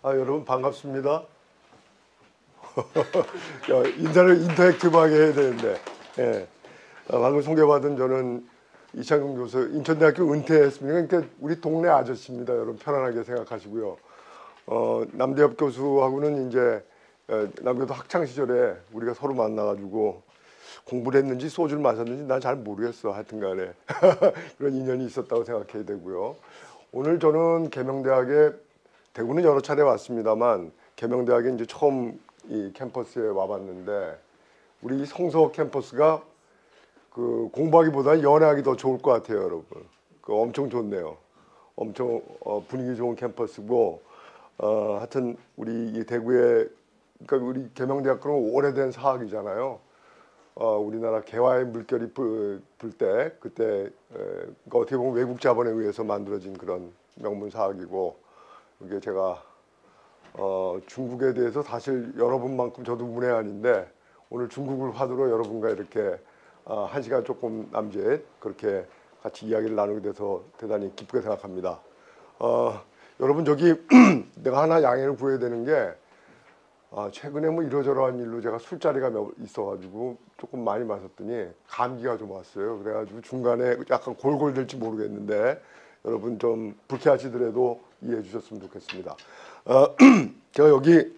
여러분 반갑습니다. 인사를 인터랙티브하게 해야 되는데, 예. 방금 소개받은 저는 이창근 교수, 인천대학교 은퇴했습니다. 그러니까 우리 동네 아저씨입니다. 여러분 편안하게 생각하시고요. 남대엽 교수하고는 이제 남교도 학창 시절에 우리가 서로 만나가지고 공부를 했는지 소주를 마셨는지 난 잘 모르겠어. 하여튼간에 그런 인연이 있었다고 생각해야 되고요. 오늘 저는 계명대학에 대구는 여러 차례 왔습니다만 계명대학에 이제 처음 이 캠퍼스에 와봤는데 우리 성서 캠퍼스가 그 공부하기보다 연애하기 더 좋을 것 같아요, 여러분. 엄청 좋네요. 엄청 분위기 좋은 캠퍼스고 하여튼 우리 이 대구에 그러니까 우리 계명대학교는 오래된 사학이잖아요. 우리나라 개화의 물결이 불 때 그때 그러니까 어떻게 보면 외국 자본에 의해서 만들어진 그런 명문 사학이고 이게 제가 중국에 대해서 사실 여러분만큼 저도 문외한인데 오늘 중국을 화두로 여러분과 이렇게 한 시간 조금 남짓 그렇게 같이 이야기를 나누게 돼서 대단히 기쁘게 생각합니다. 여러분 저기 내가 하나 양해를 구해야 되는 게 최근에 뭐 이러저러한 일로 제가 술자리가 있어가지고 조금 많이 마셨더니 감기가 좀 왔어요. 그래가지고 중간에 약간 골골될지 모르겠는데 여러분 좀 불쾌하시더라도 이해해 주셨으면 좋겠습니다. 제가 여기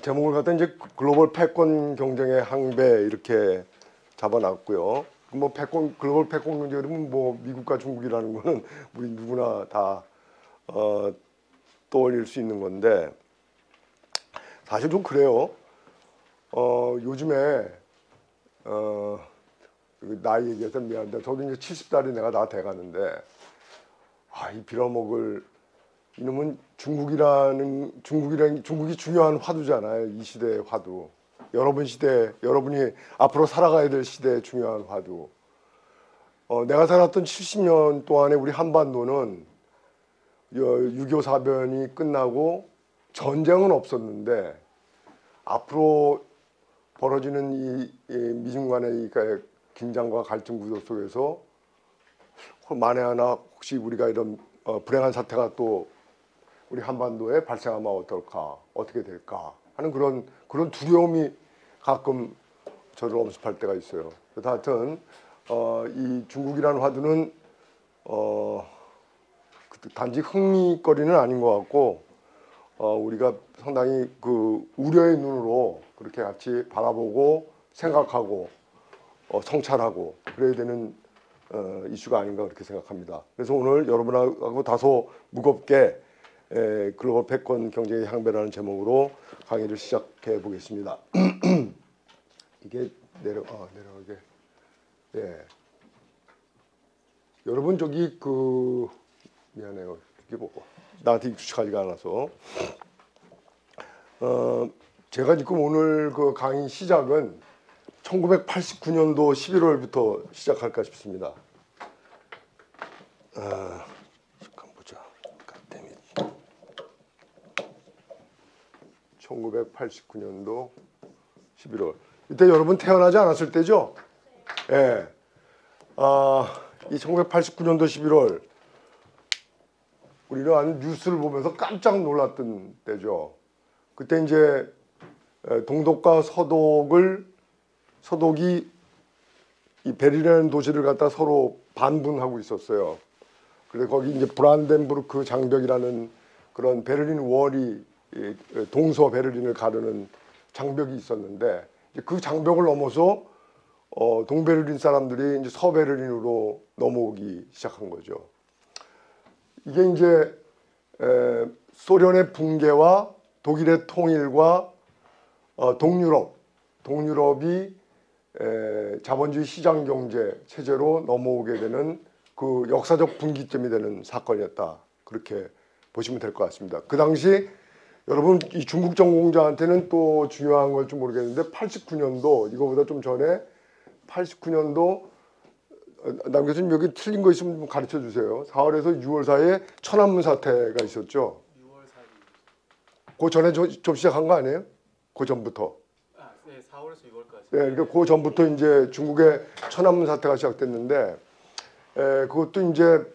제목을 갖다 이제 글로벌 패권 경쟁의 항배 이렇게 잡아놨고요. 뭐 패권 글로벌 패권 경쟁이면 뭐 미국과 중국이라는 거는 우리 누구나 다 떠올릴 수 있는 건데 사실 좀 그래요. 요즘에 나이 얘기해서 미안한데 저도 이제 70살이 내가 다 돼가는데 이 빌어먹을 이놈은 중국이 중요한 화두잖아요. 이 시대의 화두. 여러분이 앞으로 살아가야 될 시대의 중요한 화두. 내가 살았던 70년 동안에 우리 한반도는 6.25 사변이 끝나고 전쟁은 없었는데 앞으로 벌어지는 이 미중 간의 긴장과 갈등 구조 속에서 만에 하나 혹시 우리가 이런 불행한 사태가 또 우리 한반도에 발생하면 어떨까, 어떻게 될까 하는 그런 두려움이 가끔 저를 엄습할 때가 있어요. 그래서 하여튼 이 중국이라는 화두는 단지 흥미거리는 아닌 것 같고 우리가 상당히 그 우려의 눈으로 그렇게 같이 바라보고 생각하고 성찰하고 그래야 되는 이슈가 아닌가 그렇게 생각합니다. 그래서 오늘 여러분하고 다소 무겁게 글로벌 패권 경쟁의 향배라는 제목으로 강의를 시작해 보겠습니다. 이게 내려가게. 예. 여러분 저기 미안해요. 이게 뭐 나한테 익숙하지가 않아서. 제가 지금 오늘 그 강의 시작은 1989년도 11월부터 시작할까 싶습니다. 잠깐 보자. 1989년도 11월. 이때 여러분 태어나지 않았을 때죠? 예. 이 1989년도 11월 우리는 뉴스를 보면서 깜짝 놀랐던 때죠. 그때 이제 동독과 서독이 이 베를린이라는 도시를 갖다 서로 반분하고 있었어요. 그래서 거기 이제 브란덴부르크 장벽이라는 그런 베를린 월이 동서 베를린을 가르는 장벽이 있었는데 그 장벽을 넘어서 동베를린 사람들이 이제 서베를린으로 넘어오기 시작한 거죠. 이게 이제 소련의 붕괴와 독일의 통일과 동유럽이 자본주의 시장 경제 체제로 넘어오게 되는 그 역사적 분기점이 되는 사건이었다. 그렇게 보시면 될 것 같습니다. 그 당시 여러분 이 중국 전공자한테는 또 중요한 걸지 모르겠는데 89년도 이거보다 좀 전에 89년도 남 교수님 여기 틀린 거 있으면 좀 가르쳐 주세요. 4월에서 6월 사이에 천안문 사태가 있었죠. 6월 4일. 그 전에 좀 시작한 거 아니에요? 그 전부터. 네, 4월에서 6월까지. 네, 그러니까 그 전부터 이제 중국의 천안문 사태가 시작됐는데 그것도 이제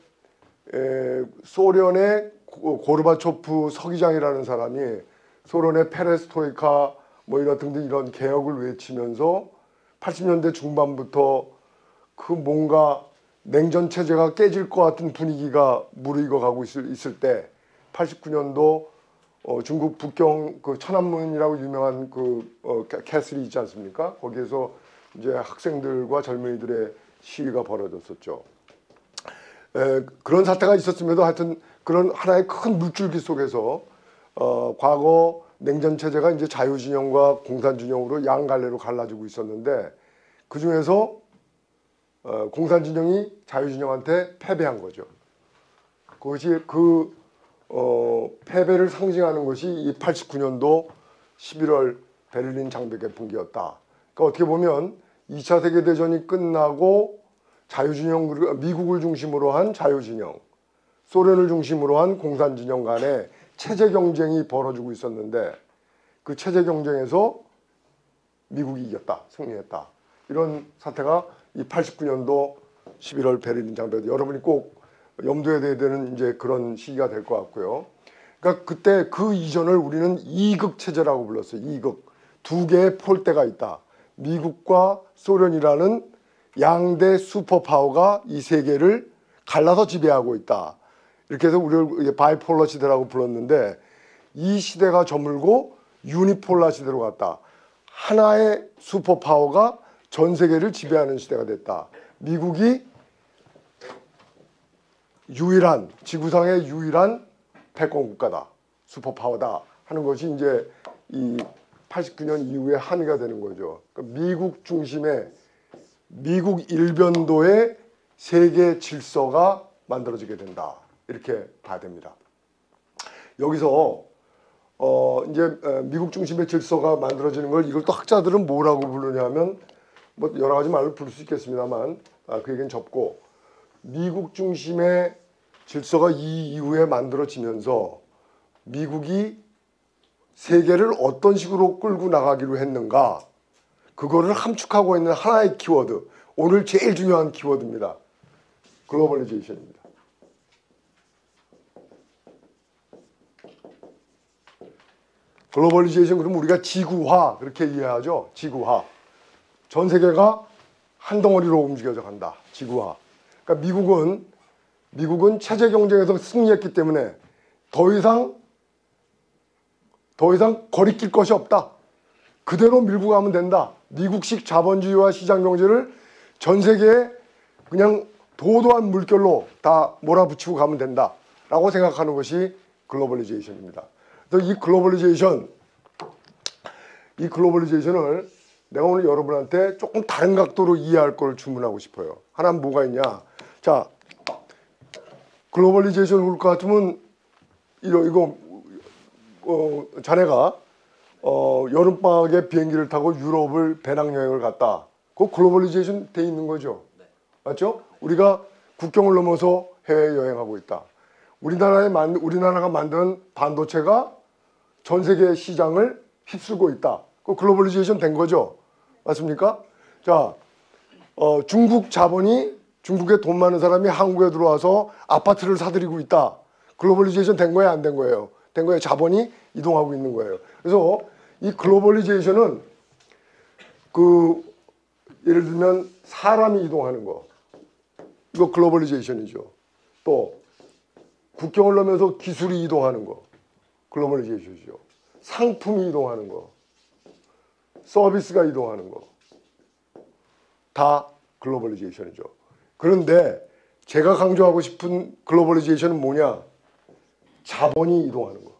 소련의 고르바초프 서기장이라는 사람이 소련의 페레스토이카 뭐 이런 등등 이런 개혁을 외치면서 80년대 중반부터 그 뭔가 냉전 체제가 깨질 것 같은 분위기가 무르익어 가고 있을 때 89년도 중국 북경 그 천안문이라고 유명한 캐슬이 있지 않습니까? 거기에서 이제 학생들과 젊은이들의 시위가 벌어졌었죠. 그런 사태가 있었음에도 하여튼 그런 하나의 큰 물줄기 속에서 과거 냉전 체제가 이제 자유진영과 공산진영으로 양갈래로 갈라지고 있었는데 그 중에서 공산진영이 자유진영한테 패배한 거죠. 그것이 패배를 상징하는 것이 이 89년도 11월 베를린 장벽의 붕괴였다. 그러니까 어떻게 보면 2차 세계대전이 끝나고 자유진영, 미국을 중심으로 한 자유진영, 소련을 중심으로 한 공산진영 간의 체제 경쟁이 벌어지고 있었는데 그 체제 경쟁에서 미국이 이겼다, 승리했다. 이런 사태가 이 89년도 11월 베를린 장벽, 여러분이 꼭 염두에 둬야 되는 이제 그런 시기가 될 것 같고요. 그러니까 그때 그 이전을 우리는 이극 체제라고 불렀어요. 이극. 두 개의 폴대가 있다. 미국과 소련이라는 양대 슈퍼파워가 이 세계를 갈라서 지배하고 있다. 이렇게 해서 우리를 바이폴러 시대라고 불렀는데 이 시대가 저물고 유니폴러 시대로 갔다. 하나의 슈퍼파워가 전 세계를 지배하는 시대가 됐다. 미국이 유일한 지구상의 유일한 패권 국가다, 슈퍼파워다 하는 것이 이제 이 89년 이후에 함의가 되는 거죠. 그러니까 미국 중심의 미국 일변도의 세계 질서가 만들어지게 된다. 이렇게 봐야 됩니다. 여기서 이제 미국 중심의 질서가 만들어지는 걸 이걸 또 학자들은 뭐라고 부르냐면 뭐 여러 가지 말로 부를 수 있겠습니다만 그 얘기는 접고 미국 중심의 질서가 이 이후에 만들어지면서 미국이 세계를 어떤 식으로 끌고 나가기로 했는가 그거를 함축하고 있는 하나의 키워드, 오늘 제일 중요한 키워드입니다. 글로벌리제이션입니다. 글로벌리제이션 그러면 우리가 지구화 그렇게 이해하죠. 지구화. 전 세계가 한 덩어리로 움직여져 간다. 지구화. 그러니까 미국은 체제 경쟁에서 승리했기 때문에 더 이상 거리낄 것이 없다. 그대로 밀고 가면 된다. 미국식 자본주의와 시장 경제를 전 세계에 그냥 도도한 물결로 다 몰아붙이고 가면 된다라고 생각하는 것이 글로벌리제이션입니다. 그래서 이 글로벌리제이션을 내가 오늘 여러분한테 조금 다른 각도로 이해할 걸 주문하고 싶어요. 하나는 뭐가 있냐? 자, 글로벌리제이션 올 것 같으면 이거 자네가 여름방학에 비행기를 타고 유럽을 배낭여행을 갔다. 그거 글로벌리제이션 돼 있는 거죠. 네. 맞죠? 우리가 국경을 넘어서 해외여행하고 있다. 우리나라가 만든 반도체가 전 세계 시장을 휩쓸고 있다. 그 글로벌리제이션 된 거죠. 맞습니까? 자, 중국 자본이 중국에 돈 많은 사람이 한국에 들어와서 아파트를 사들이고 있다. 글로벌리제이션 된 거예요? 안 된 거예요? 된 거예요. 자본이 이동하고 있는 거예요. 그래서 이 글로벌리제이션은 예를 들면 사람이 이동하는 거. 이거 글로벌리제이션이죠. 또 국경을 넘어서 기술이 이동하는 거. 글로벌리제이션이죠. 상품이 이동하는 거. 서비스가 이동하는 거. 다 글로벌리제이션이죠. 그런데 제가 강조하고 싶은 글로벌리제이션은 뭐냐? 자본이 이동하는 거.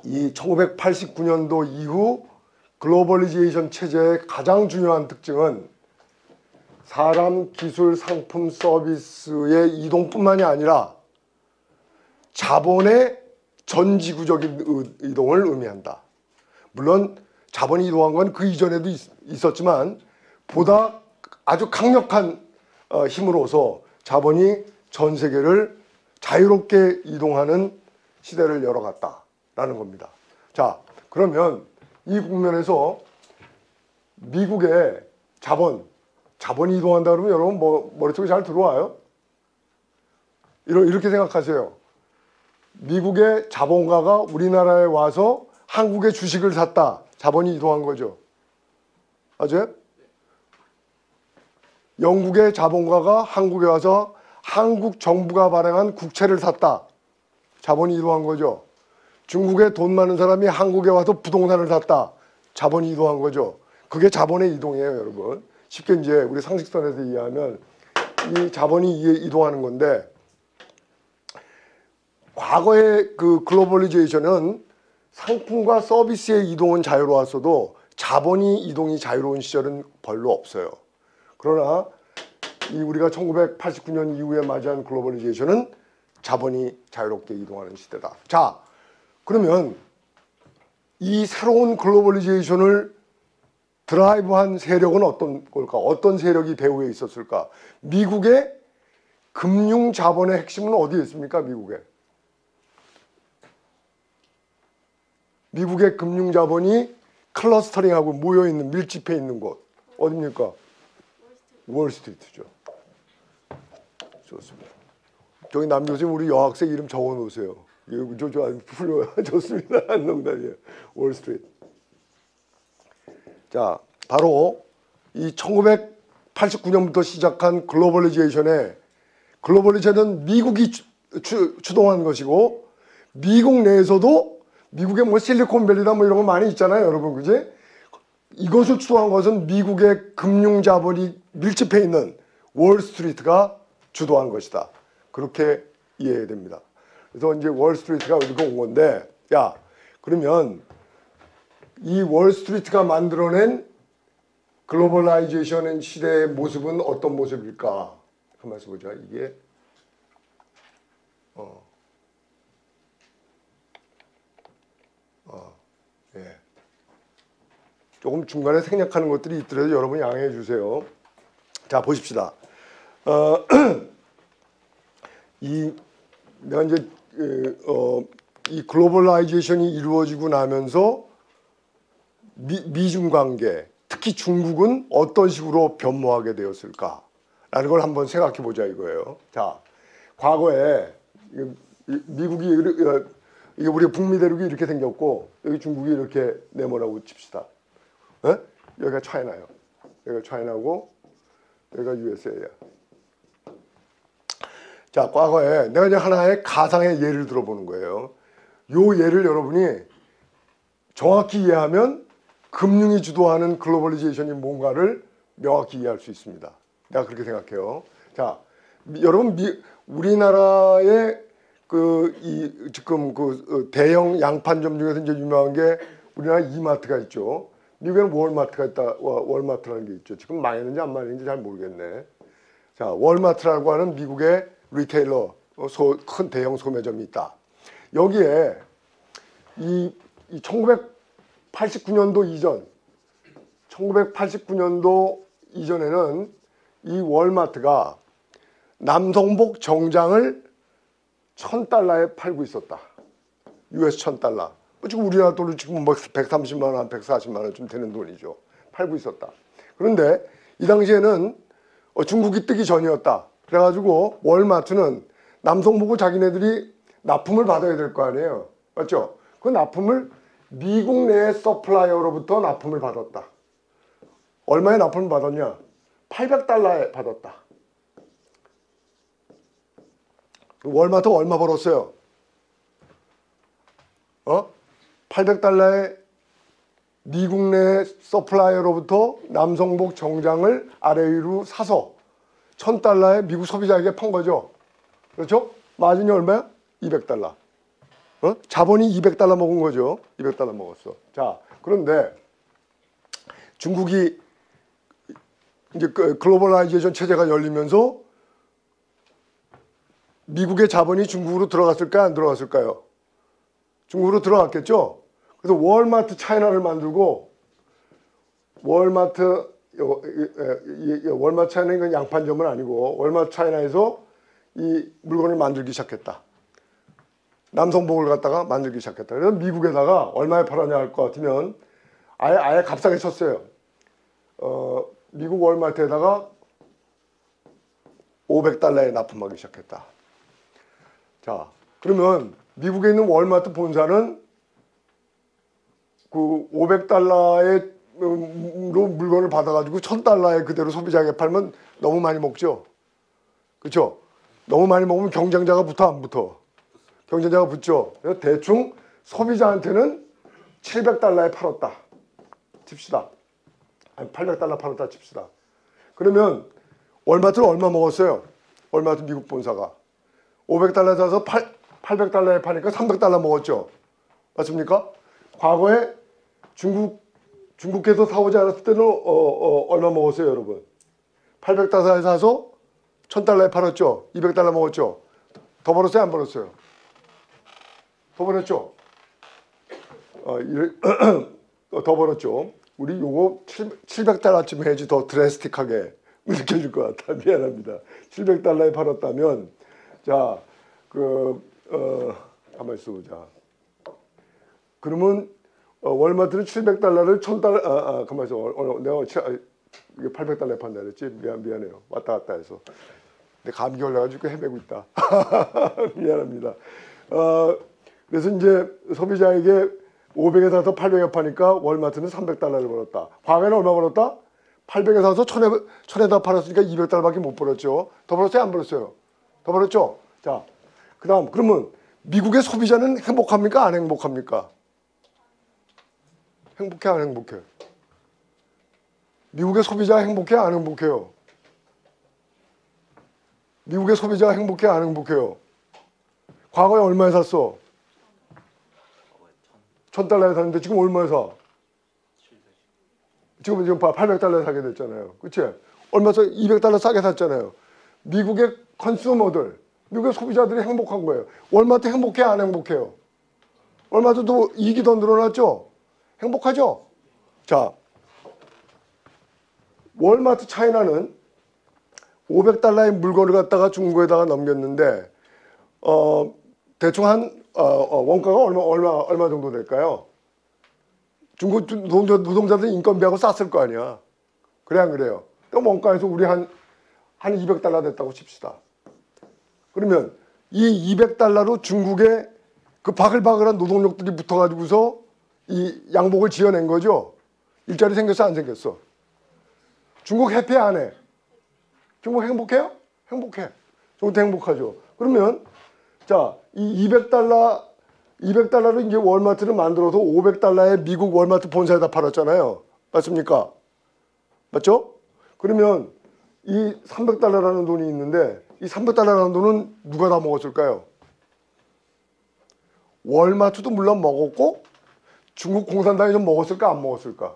이 1989년도 이후 글로벌리제이션 체제의 가장 중요한 특징은 사람, 기술, 상품, 서비스의 이동뿐만이 아니라 자본의 전지구적인 이동을 의미한다. 물론 자본이 이동한 건 그 이전에도 있었지만 보다 아주 강력한 힘으로서 자본이 전 세계를 자유롭게 이동하는 시대를 열어갔다라는 겁니다. 자, 그러면 이 국면에서 미국의 자본이 이동한다 그러면 여러분 머릿속에 잘 들어와요? 이렇게 생각하세요. 미국의 자본가가 우리나라에 와서 한국의 주식을 샀다. 자본이 이동한 거죠. 맞아요? 영국의 자본가가 한국에 와서 한국 정부가 발행한 국채를 샀다. 자본이 이동한 거죠. 중국에 돈 많은 사람이 한국에 와서 부동산을 샀다. 자본이 이동한 거죠. 그게 자본의 이동이에요, 여러분. 쉽게 이제 우리 상식선에서 이해하면 이 자본이 이동하는 건데, 과거의 그 글로벌리제이션은 상품과 서비스의 이동은 자유로웠어도 자본이 이동이 자유로운 시절은 별로 없어요. 그러나 우리가 1989년 이후에 맞이한 글로벌리제이션은 자본이 자유롭게 이동하는 시대다. 자, 그러면 이 새로운 글로벌리제이션을 드라이브한 세력은 어떤 걸까? 어떤 세력이 배후에 있었을까? 미국의 금융 자본의 핵심은 어디에 있습니까? 미국의 금융 자본이 클러스터링하고 모여있는, 밀집해 있는 곳 어디입니까? 월스트리트죠. 좋습니다. 저기 남교수님 우리 여학생 이름 적어 놓으세요. 저 아주 훌륭해요. 좋습니다. 농담이에요. 월스트리트. 자, 바로 이 1989년부터 시작한 글로벌리제이션은 미국이 주동한 것이고, 미국 내에서도 미국의 뭐 실리콘밸리다 뭐 이런 거 많이 있잖아요, 여러분, 그지? 이것을 주도한 것은 미국의 금융 자본이 밀집해 있는 월스트리트가 주도한 것이다. 그렇게 이해해야 됩니다. 그래서 이제 월스트리트가 여기가 온 건데, 야, 그러면 이 월스트리트가 만들어낸 글로벌라이제이션 시대의 모습은 어떤 모습일까? 가만히 보자. 이게 예. 조금 중간에 생략하는 것들이 있더라도 여러분 양해해 주세요. 자, 보십시다. 내가 이제 이 글로벌라이제이션이 이루어지고 나면서 미중 관계, 특히 중국은 어떤 식으로 변모하게 되었을까라는 걸 한번 생각해 보자 이거예요. 자, 과거에 미국이 이게 우리 북미 대륙이 이렇게 생겼고, 여기 중국이 이렇게 네모라고 칩시다. 에? 여기가 차이나요. 여기가 차이나고 여기가 USA야. 자, 과거에 내가 이제 하나의 가상의 예를 들어보는 거예요. 요 예를 여러분이 정확히 이해하면 금융이 주도하는 글로벌리제이션이 뭔가를 명확히 이해할 수 있습니다. 내가 그렇게 생각해요. 자, 여러분 우리나라의 지금 대형 양판점 중에서 이제 유명한 게 우리나라 이마트가 있죠. 미국에는 월마트가 있다. 월마트라는 게 있죠. 지금 망했는지 안 망했는지 잘 모르겠네. 자, 월마트라고 하는 미국의 리테일러, 큰 대형 소매점이 있다. 여기에 이 1989년도 이전에는 이 월마트가 남성복 정장을 $1,000에 팔고 있었다. US $1,000. 지금 우리나라 돈으로 지금 뭐 130만 원, 140만 원쯤 되는 돈이죠. 팔고 있었다. 그런데 이 당시에는 중국이 뜨기 전이었다. 그래가지고 월마트는 남성복을 자기네들이 납품을 받아야 될 거 아니에요. 맞죠? 그 납품을 미국 내 서플라이어로부터 납품을 받았다. 얼마에 납품을 받았냐? $800에 받았다. 월마트 얼마 벌었어요? 800달러에 미국 내 서플라이어로부터 남성복 정장을 RA로 사서 $1,000에 미국 소비자에게 판 거죠. 그렇죠? 마진이 얼마야? $200. 자본이 $200 먹은 거죠. $200 먹었어. 자, 그런데 중국이 이제 글로벌라이제이션 체제가 열리면서 미국의 자본이 중국으로 들어갔을까요? 안 들어갔을까요? 중국으로 들어갔겠죠? 그래서 월마트 차이나를 만들고, 월마트 차이나는 이건 양판점은 아니고 월마트 차이나에서 이 물건을 만들기 시작했다. 남성복을 갖다가 만들기 시작했다. 그래서 미국에다가 얼마에 팔았냐 할 것 같으면 아예 값싸게 쳤어요. 미국 월마트에다가 $500에 납품하기 시작했다. 자, 그러면 미국에 있는 월마트 본사는 그 500달러에 로 물건을 받아가지고 1000달러에 그대로 소비자에게 팔면 너무 많이 먹죠. 그렇죠? 너무 많이 먹으면 경쟁자가 붙어 안 붙어? 경쟁자가 붙죠. 그래서 대충 소비자한테는 700달러에 팔았다 칩시다. 아니 800달러 팔았다 칩시다. 그러면 월마트는 얼마 먹었어요? 월마트 미국 본사가 500달러 사서 800달러에 파니까 300달러 먹었죠. 맞습니까? 과거에 중국에서 사오지 않았을 때는 얼마 먹었어요, 여러분? 800달러에 사서 1000달러에 팔았죠. 200달러 먹었죠. 더 벌었어요, 안 벌었어요? 더 벌었죠. 더 벌었죠. 우리 요거 700달러쯤 해야지 더 드래스틱하게 느껴질 것 같아. 미안합니다. 700달러에 팔았다면, 자, 가만히 있어보자. 그러면 월마트는 700달러를 1000달러, 가만히 있어. 내가 이게 800달러에 판다 그랬지? 미안해요. 왔다 갔다 해서. 근데 감기 걸려가지고 헤매고 있다. 미안합니다. 그래서 이제 소비자에게 500에 사서 800에 파니까 월마트는 300달러를 벌었다. 과거에는 얼마 벌었다? 800에 사서 1000에다 팔았으니까 200달러밖에 못 벌었죠. 더 벌었어요? 안 벌었어요? 더 벌었죠? 자, 그 다음 그러면 미국의 소비자는 행복합니까? 안 행복합니까? 행복해? 안 행복해? 미국의 소비자 행복해? 안 행복해요? 미국의 소비자 행복해? 안 행복해요? 과거에 얼마에 샀어? 1000달러에 샀는데 지금 얼마에 사? 지금 800달러에 사게 됐잖아요. 그치? 얼마 서 200달러 싸게 샀잖아요. 미국의 컨슈머들, 미국의 소비자들이 행복한 거예요. 월마트 행복해? 안 행복해요? 월마트도 이익이 더 늘어났죠? 행복하죠? 자, 월마트 차이나는 500달러의 물건을 갖다가 중국에다가 넘겼는데 대충 한 원가가 얼마 정도 될까요? 중국 노동자들 인건비하고 쌌을 거 아니야. 그래 안 그래요? 또 원가에서 우리 한 200달러 됐다고 칩시다. 그러면 이 200달러로 중국의 그 바글바글한 노동력들이 붙어가지고서 이 양복을 지어낸 거죠. 일자리 생겼어 안 생겼어? 중국 해피해 안 해? 중국 행복해요? 행복해. 중국도 행복하죠. 그러면 자, 이 200달러를 이제 월마트를 만들어서 500달러에 미국 월마트 본사에다 팔았잖아요. 맞습니까? 맞죠? 그러면 이 300달러라는 돈이 있는데 이 300달러라는 돈은 누가 다 먹었을까요? 월마트도 물론 먹었고 중국 공산당이 좀 먹었을까 안 먹었을까?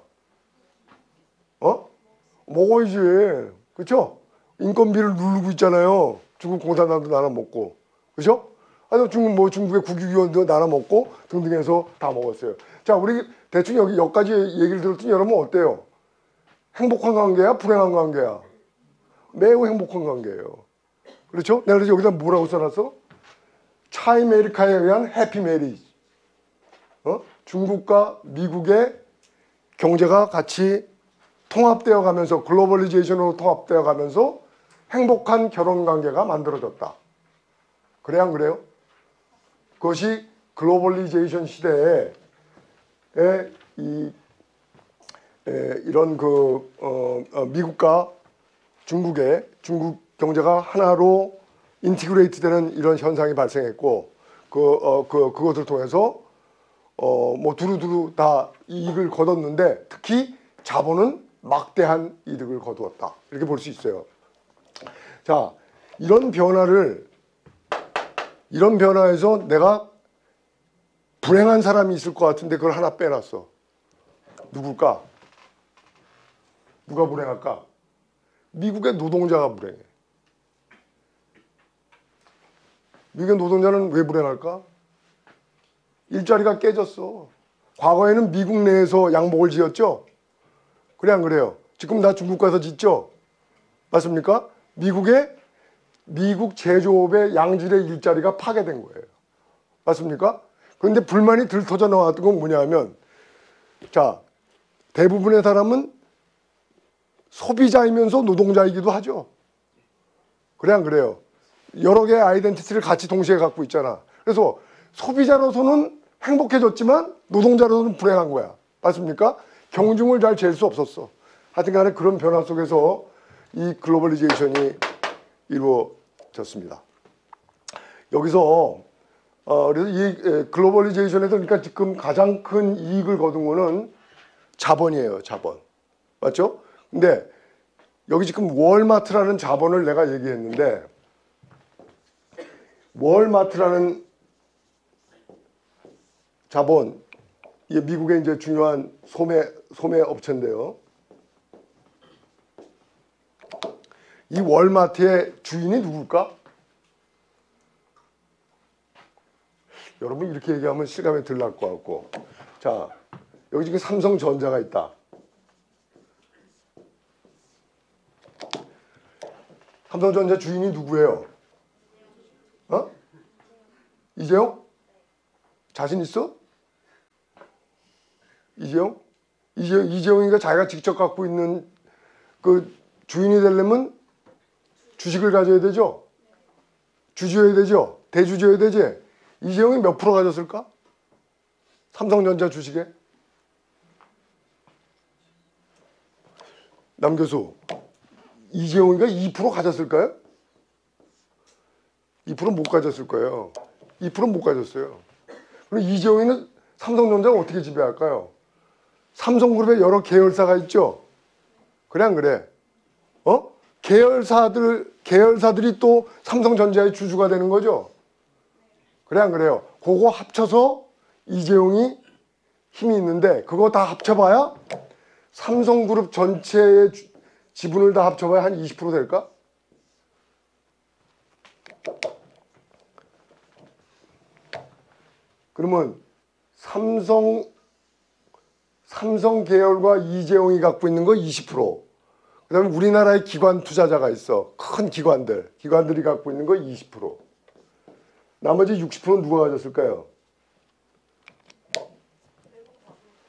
먹어야지. 그렇죠? 인건비를 누르고 있잖아요. 중국 공산당도 나눠 먹고. 그렇죠? 아니 중국의 국유기원도 나눠 먹고 등등 해서 다 먹었어요. 자, 우리 대충 여기까지 얘기를 들었더니 여러분 어때요? 행복한 관계야? 불행한 관계야? 매우 행복한 관계예요. 그렇죠? 내가 그래서 여기다 뭐라고 써놨어? 차이메리카에 의한 해피 메리지. 중국과 미국의 경제가 같이 통합되어 가면서 글로벌리제이션으로 통합되어 가면서 행복한 결혼 관계가 만들어졌다. 그래 안 그래요? 그것이 글로벌리제이션 시대에 이런 미국과 중국 경제가 하나로 인티그레이트 되는 이런 현상이 발생했고 그것을 통해서 두루두루 다 이익을 거뒀는데 특히 자본은 막대한 이득을 거두었다. 이렇게 볼 수 있어요. 자, 이런 변화에서 내가 불행한 사람이 있을 것 같은데 그걸 하나 빼놨어. 누굴까? 누가 불행할까? 미국의 노동자가 불행해. 미국의 노동자는 왜 불행할까? 일자리가 깨졌어. 과거에는 미국 내에서 양복을 지었죠? 그래 안 그래요? 지금 다 중국 가서 짓죠? 맞습니까? 미국 제조업의 양질의 일자리가 파괴된 거예요. 맞습니까? 그런데 불만이 들터져 나왔던 건 뭐냐면, 자, 대부분의 사람은 소비자이면서 노동자이기도 하죠. 그래 안 그래요? 여러 개의 아이덴티티를 같이 동시에 갖고 있잖아. 그래서 소비자로서는 행복해졌지만 노동자로서는 불행한 거야. 맞습니까? 경중을 잘 잴 수 없었어. 하여튼 간에 그런 변화 속에서 이 글로벌리제이션이 이루어졌습니다. 여기서 그래서 이 글로벌리제이션에서 그러니까 지금 가장 큰 이익을 거둔 거는 자본이에요. 자본. 맞죠? 근데 여기 지금 월마트라는 자본을 내가 얘기했는데 월마트라는 자본, 이게 미국의 이제 중요한 소매 업체인데요. 이 월마트의 주인이 누굴까? 여러분 이렇게 얘기하면 실감이 덜 날 것 같고. 자, 여기 지금 삼성전자가 있다. 삼성전자 주인이 누구예요? 어? 이재용? 자신 있어? 이재용이가 자기가 직접 갖고 있는 그 주인이 되려면 주식을 가져야 되죠? 주주여야 되죠? 대주주여야 되지? 이재용이 몇 프로 가졌을까? 삼성전자 주식에? 남 교수, 이재용이가 2% 가졌을까요? 2% 못 가졌을 거예요. 2% 못 가졌어요. 그럼 이재용이는 삼성전자를 어떻게 지배할까요? 삼성그룹에 여러 계열사가 있죠? 그래 안 그래? 계열사들이 또 삼성전자의 주주가 되는 거죠? 그래 안 그래요? 그거 합쳐서 이재용이 힘이 있는데 그거 다 합쳐봐야 삼성그룹 전체의 지분을 다 합쳐봐야 한 20% 될까? 그러면 삼성 계열과 이재용이 갖고 있는 거 20%. 그 다음에 우리나라의 기관 투자자가 있어. 큰 기관들이 갖고 있는 거 20%. 나머지 60%는 누가 가졌을까요?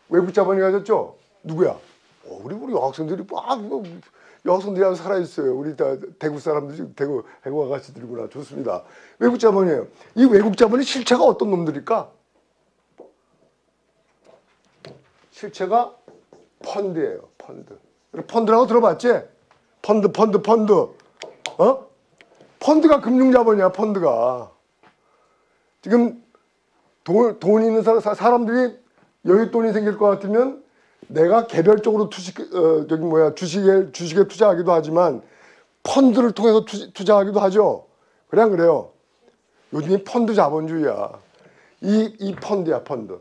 외국 자본이 가졌죠? 누구야? 우리 여학생들이 여학생들이 아주 살아있어요. 우리 다 대구 사람들이 대구 아가씨들이구나. 좋습니다. 외국 자본이에요. 이 외국 자본의 실체가 어떤 놈들일까? 실체가 펀드예요. 펀드라고 들어봤지? 펀드. 펀드가 금융자본이야. 펀드가. 지금 돈 있는 사람들이 여윳돈이 생길 것 같으면 내가 개별적으로 주식에 투자하기도 하지만 펀드를 통해서 투자하기도 하죠. 그래 안 그래요? 요즘이 펀드 자본주의야. 이 펀드야, 펀드.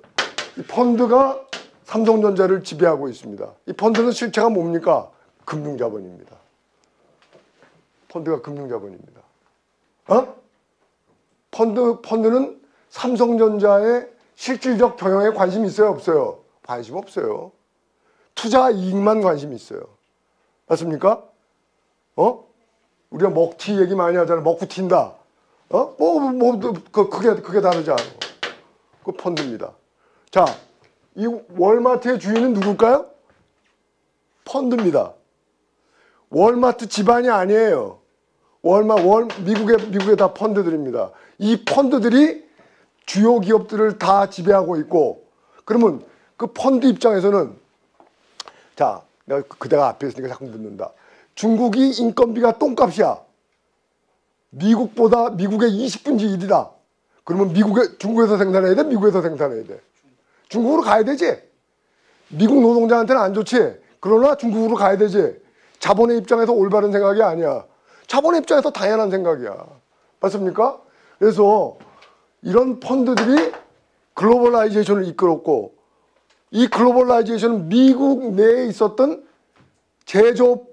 이 펀드가 삼성전자를 지배하고 있습니다. 이 펀드는 실체가 뭡니까? 금융자본입니다. 펀드가 금융자본입니다. 펀드는 삼성전자의 실질적 경영에 관심이 있어요? 없어요? 관심 없어요. 투자 이익만 관심이 있어요. 맞습니까? 우리가 먹튀 얘기 많이 하잖아요. 먹고 튄다. 그게 다르지 않아. 그 펀드입니다. 자, 이 월마트의 주인은 누굴까요? 펀드입니다. 월마트 집안이 아니에요. 미국의 다 펀드들입니다. 이 펀드들이 주요 기업들을 다 지배하고 있고, 그러면 그 펀드 입장에서는, 자, 내가 앞에 있으니까 자꾸 묻는다. 중국이 인건비가 똥값이야. 미국의 20분지 1이다. 그러면 중국에서 생산해야 돼? 미국에서 생산해야 돼? 중국으로 가야 되지. 미국 노동자한테는 안 좋지. 그러나 중국으로 가야 되지. 자본의 입장에서 올바른 생각이 아니야. 자본의 입장에서 당연한 생각이야. 맞습니까? 그래서 이런 펀드들이 글로벌라이제이션을 이끌었고, 이 글로벌라이제이션은 미국 내에 있었던 제조업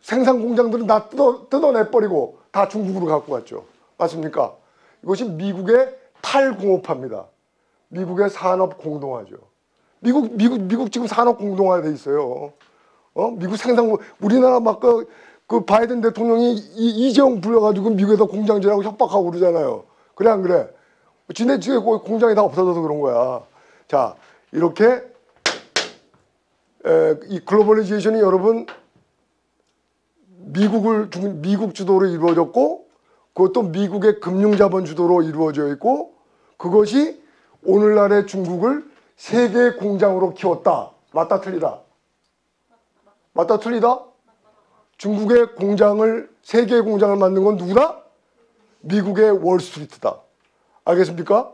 생산 공장들은 다 뜯어내버리고 다 중국으로 갖고 갔죠. 맞습니까? 이것이 미국의 탈공업화입니다. 미국의 산업 공동화죠. 미국 지금 산업 공동화에 돼 있어요. 미국 우리나라 막 그 바이든 대통령이 이재용 불러가지고 미국에서 공장질하고 협박하고 그러잖아요. 그래 안 그래? 지네 집에 공장이 다 없어져서 그런 거야. 자, 이렇게 이 글로벌리제이션이 여러분 미국 주도로 이루어졌고, 그것도 미국의 금융자본 주도로 이루어져 있고 그것이 오늘날의 중국을 세계 공장으로 키웠다. 맞다 틀리다? 맞다 틀리다? 중국의 공장을 세계의 공장을 만든 건 누구다? 미국의 월스트리트다. 알겠습니까?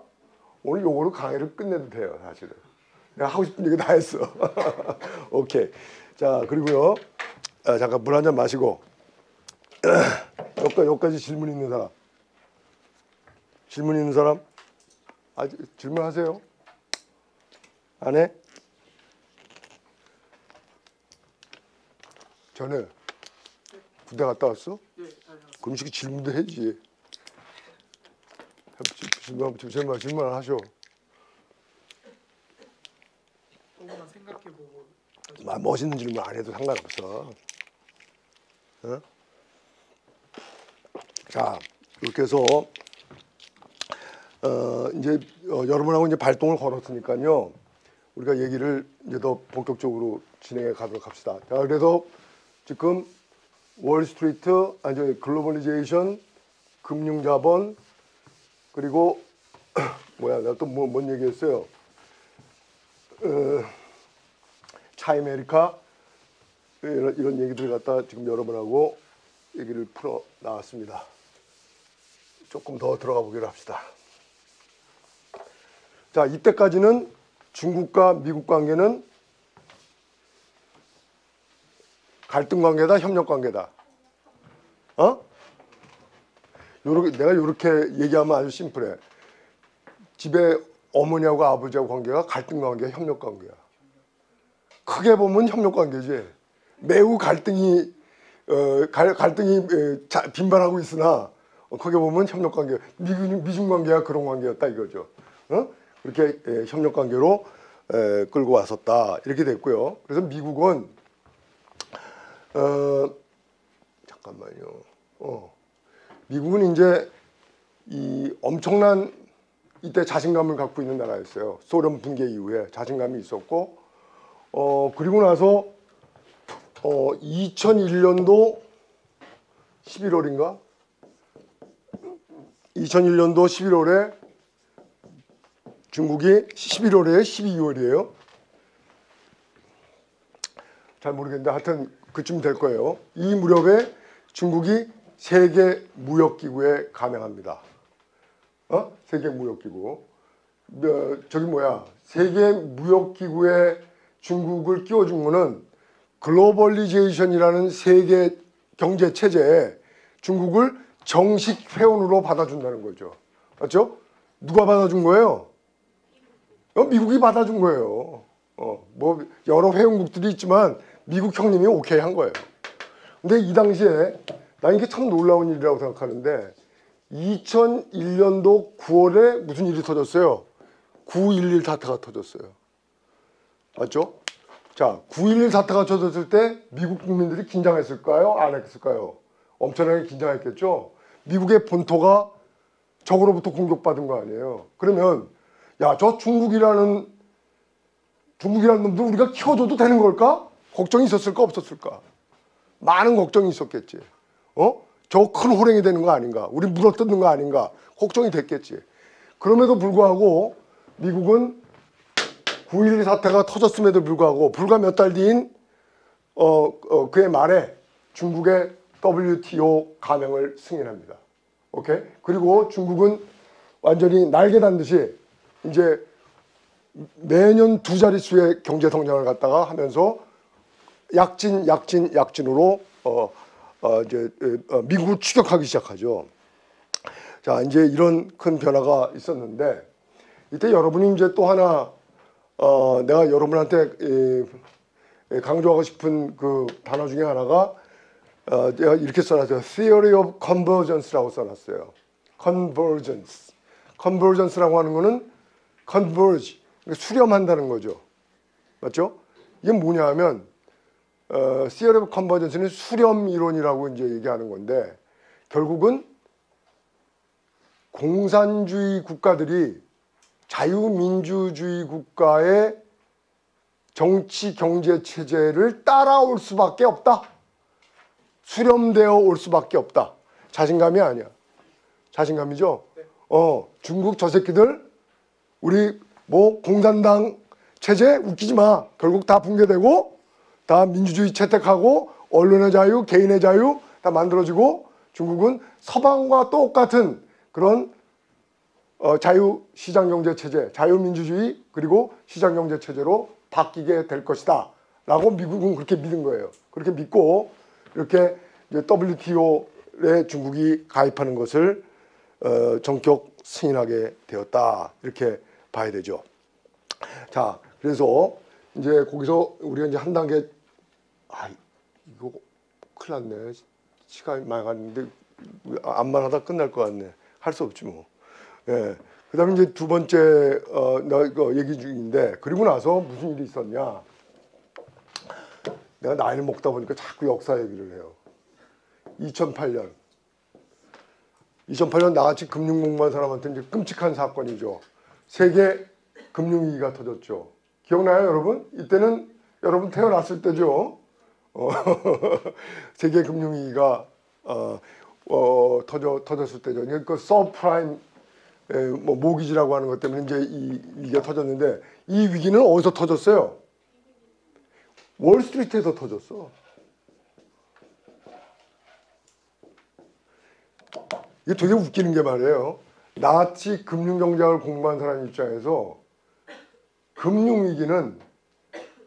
오늘 요거로 강의를 끝내도 돼요, 사실은. 내가 하고 싶은 얘기 다 했어. 오케이. 자, 그리고요. 잠깐 물 한 잔 마시고. 여기까지 질문 있는 사람. 질문 있는 사람? 질문하세요. 안 해? 전에 군대 갔다 왔어? 네, 다녀왔습니다. 그럼 지금 질문도 해야지. 질문 하셔. 조금만 생각해보고. 멋있는 질문 안 해도 상관없어. 어? 자, 이렇게 해서 이제 여러분하고 이제 발동을 걸었으니까요. 우리가 얘기를 이제 더 본격적으로 진행해 가도록 합시다. 자, 그래서 지금 월스트리트, 아니 글로벌리제이션, 금융자본, 그리고 내가 또 뭔 얘기했어요? 차이메리카 이런 얘기들 갖다 지금 여러분하고 얘기를 풀어 나왔습니다. 조금 더 들어가 보기로 합시다. 자, 이때까지는 중국과 미국 관계는 갈등 관계다, 협력 관계다. 내가 이렇게 얘기하면 아주 심플해. 집에 어머니하고 아버지하고 관계가 갈등 관계야, 협력 관계야. 크게 보면 협력 관계지. 매우 갈등이 빈발하고 있으나 크게 보면 협력 관계. 미중 관계가 그런 관계였다 이거죠. 그렇게 협력 관계로 끌고 왔었다 이렇게 됐고요. 그래서 미국은 잠깐만요. 미국은 이제 이 엄청난 이때 자신감을 갖고 있는 나라였어요. 소련 붕괴 이후에 자신감이 있었고, 그리고 나서 2001년도 11월인가? 2001년도 11월에 중국이 11월에 12월이에요. 잘 모르겠는데 하여튼 그쯤 될 거예요. 이 무렵에 중국이 세계 무역기구에 가맹합니다. 세계 무역기구. 세계 무역기구에 중국을 끼워준 거는 글로벌리제이션이라는 세계 경제 체제에 중국을 정식 회원으로 받아준다는 거죠. 맞죠? 누가 받아준 거예요? 미국이 받아준 거예요. 여러 회원국들이 있지만 미국 형님이 오케이 한 거예요. 근데 이 당시에 난 이게 참 놀라운 일이라고 생각하는데 2001년도 9월에 무슨 일이 터졌어요? 9.11 사태가 터졌어요. 맞죠? 자, 9.11 사태가 터졌을 때 미국 국민들이 긴장했을까요? 안 했을까요? 엄청나게 긴장했겠죠? 미국의 본토가 적으로부터 공격받은 거 아니에요. 그러면 야, 저 중국이라는 놈들 우리가 키워줘도 되는 걸까? 걱정이 있었을까 없었을까? 많은 걱정이 있었겠지. 저 큰 호랭이 되는 거 아닌가? 우리 물어뜯는 거 아닌가? 걱정이 됐겠지. 그럼에도 불구하고 미국은 9.11 사태가 터졌음에도 불구하고 불과 몇 달 뒤인 그해 말에 중국의 WTO 가맹을 승인합니다. 오케이? 그리고 중국은 완전히 날개 단 듯이 이제 매년 두 자릿수의 경제 성장을 갖다가 하면서 약진으로 미국을 추격하기 시작하죠. 자, 이제 이런 큰 변화가 있었는데 이때 여러분이 이제 또 하나 내가 여러분한테 강조하고 싶은 그 단어 중에 하나가 내가 이렇게 써놨어요. Theory of Convergence라고 써놨어요. Convergence라고 하는 거는 converge, 수렴한다는 거죠. 맞죠? 이게 뭐냐 하면 Theory of Convergence는 수렴 이론이라고 이제 얘기하는 건데 결국은 공산주의 국가들이 자유민주주의 국가의 정치 경제 체제를 따라올 수밖에 없다. 수렴되어 올 수밖에 없다. 자신감이 아니야. 자신감이죠. 중국 저 새끼들 우리 뭐 공산당 체제 웃기지 마. 결국 다 붕괴되고 다 민주주의 채택하고 언론의 자유, 개인의 자유 다 만들어지고 중국은 서방과 똑같은 그런 자유시장경제 체제, 자유민주주의 그리고 시장경제 체제로 바뀌게 될 것이다 라고 미국은 그렇게 믿은 거예요. 그렇게 믿고 이렇게 이제 WTO에 중국이 가입하는 것을 전격 승인하게 되었다 이렇게 봐야 되죠. 자, 그래서 이제 거기서 우리가 이제 한 단계 이거 큰일 났네. 시간이 많이 갔는데 암만 하다 끝날 것 같네. 할 수 없지 뭐. 예. 그다음에 이제 두 번째 나 이거 얘기 중인데 그리고 나서 무슨 일이 있었냐? 내가 나이를 먹다 보니까 자꾸 역사 얘기를 해요. 2008년 나같이 금융 공부한 사람한테 이제 끔찍한 사건이죠. 세계 금융위기가 터졌죠. 기억나요, 여러분? 이때는 여러분 태어났을 때죠. 세계 금융위기가 터졌을 때죠. 그 서프라임 뭐 모기지라고 하는 것 때문에 이제 이 위기가 터졌는데 이 위기는 어디서 터졌어요? 월스트리트에서 터졌어. 이게 되게 웃기는 게 말이에요. 나같이 금융경제학을 공부한 사람 입장에서 금융위기는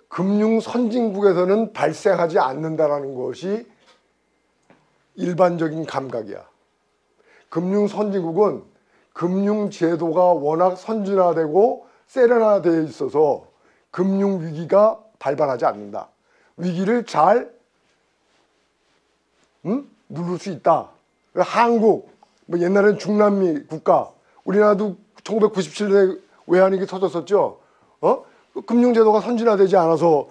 금융 선진국에서는 발생하지 않는다라는 것이 일반적인 감각이야. 금융 선진국은 금융 제도가 워낙 선진화되고 세련화되어 있어서 금융 위기가 발발하지 않는다. 위기를 잘 누를 수 있다. 한국, 뭐 옛날에는 중남미 국가, 우리나라도 1997년에 외환위기 터졌었죠. 금융제도가 선진화되지 않아서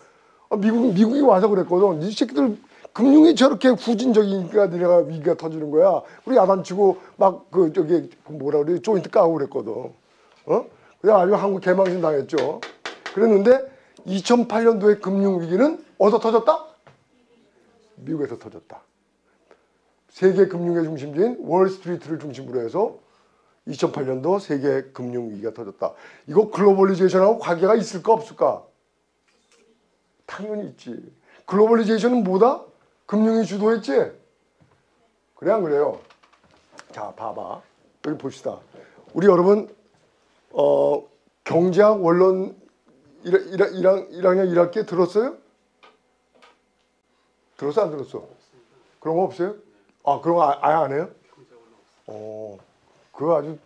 미국이 와서 그랬거든. 이 새끼들 금융이 저렇게 후진적이니까 니네가 위기가 터지는 거야. 그리고 야단치고 막 저기 뭐라 그래 조인트 까고 그랬거든. 그래서 아주 한국 개망신 당했죠. 그랬는데 2008년도에 금융위기는 어디서 터졌다? 미국에서 터졌다. 세계 금융의 중심지인 월스트리트를 중심으로 해서 2008년도 세계 금융위기가 터졌다. 이거 글로벌리제이션하고 관계가 있을까 없을까? 당연히 있지. 글로벌리제이션은 뭐다? 금융이 주도했지? 그래 안 그래요? 자, 봐봐. 여기 봅시다. 우리 여러분 경제학 원론 1학년 1학기 들었어요? 들었어 안 들었어? 그런 거 없어요? 아, 그런 거 아예 안 해요? 그거 아주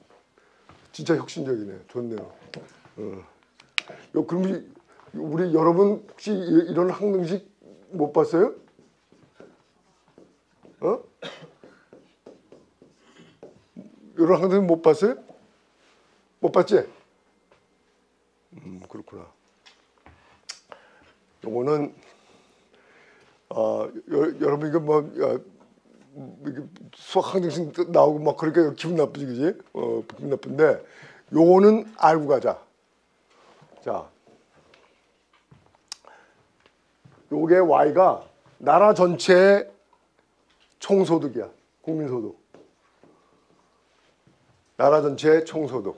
진짜 혁신적이네. 좋네요. 그럼 우리 여러분 혹시 이런 항등식 못 봤어요? 이런 항등식 못 봤어요? 못 봤지? 그렇구나. 요거는 여러분 이거 뭐 수학 항등식 나오고 막 그러니까 기분 나쁘지, 그지? 기분 나쁜데 요거는 알고 가자. 자, 요게 Y가 나라 전체의 총소득이야. 국민소득. 나라 전체의 총소득.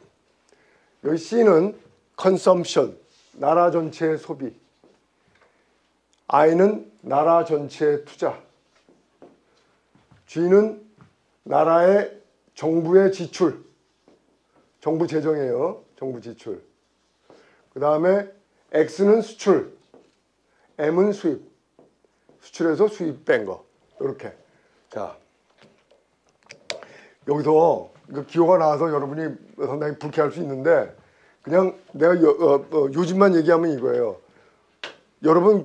여기 C는 consumption, 나라 전체의 소비. I는 나라 전체의 투자. G는 나라의 정부의 지출. 정부 재정이에요. 정부 지출. 그 다음에 X는 수출. M은 수입. 수출해서 수입 뺀 거. 이렇게. 자, 여기서 기호가 나와서 여러분이 상당히 불쾌할 수 있는데 그냥 내가 요즘만 얘기하면 이거예요. 여러분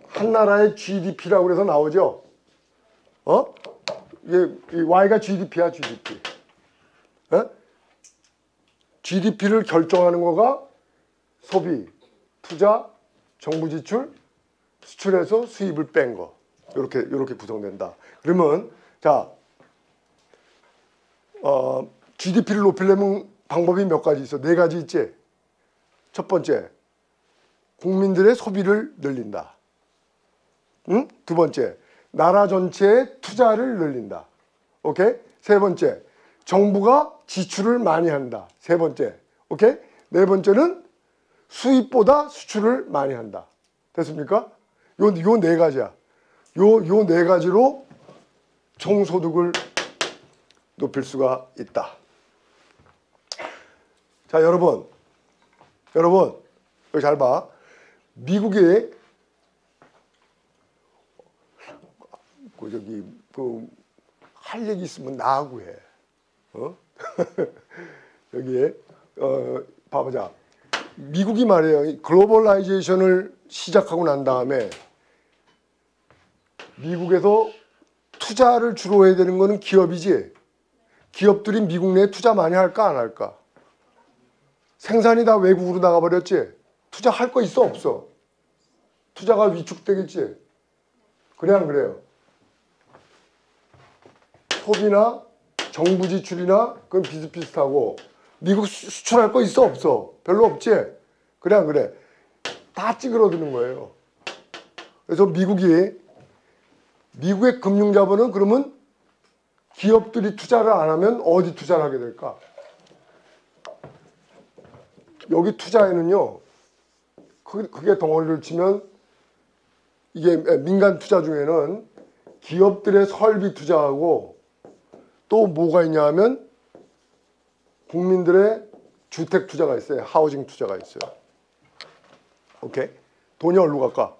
한 나라의 GDP라고 그래서 나오죠? 이게 Y가 GDP야, GDP. GDP를 결정하는 거가 소비, 투자, 정부 지출, 수출해서 수입을 뺀 거. 이렇게 구성된다. 그러면 자, GDP를 높이려면 방법이 몇 가지 있어. 4가지 있지. 첫 번째, 국민들의 소비를 늘린다. 두 번째, 나라 전체의 투자를 늘린다. 오케이? 세 번째, 정부가 지출을 많이 한다. 세 번째. 오케이? 네 번째는 수입보다 수출을 많이 한다. 됐습니까? 요 네 가지야. 요 네 가지로 총소득을 높일 수가 있다. 자, 여러분 여기 잘 봐. 미국이 할 얘기 있으면 나하고 해. 여기에 봐보자. 미국이 말이에요. 글로벌라이제이션을 시작하고 난 다음에 미국에서 투자를 주로 해야 되는 거는 기업이지. 기업들이 미국 내에 투자 많이 할까 안 할까? 생산이 다 외국으로 나가버렸지. 투자할 거 있어 없어? 투자가 위축되겠지. 그래 안 그래요? 소비나 정부 지출이나 그건 비슷비슷하고 미국 수출할 거 있어 없어? 별로 없지? 그래 안 그래? 다 찌그러드는 거예요. 그래서 미국의 금융자본은 그러면 기업들이 투자를 안 하면 어디 투자를 하게 될까? 여기 투자에는요. 크게 덩어리를 치면 이게 민간 투자 중에는 기업들의 설비 투자하고 또 뭐가 있냐 하면 국민들의 주택 투자가 있어요. 하우징 투자가 있어요. 오케이? 돈이 어디로 갈까?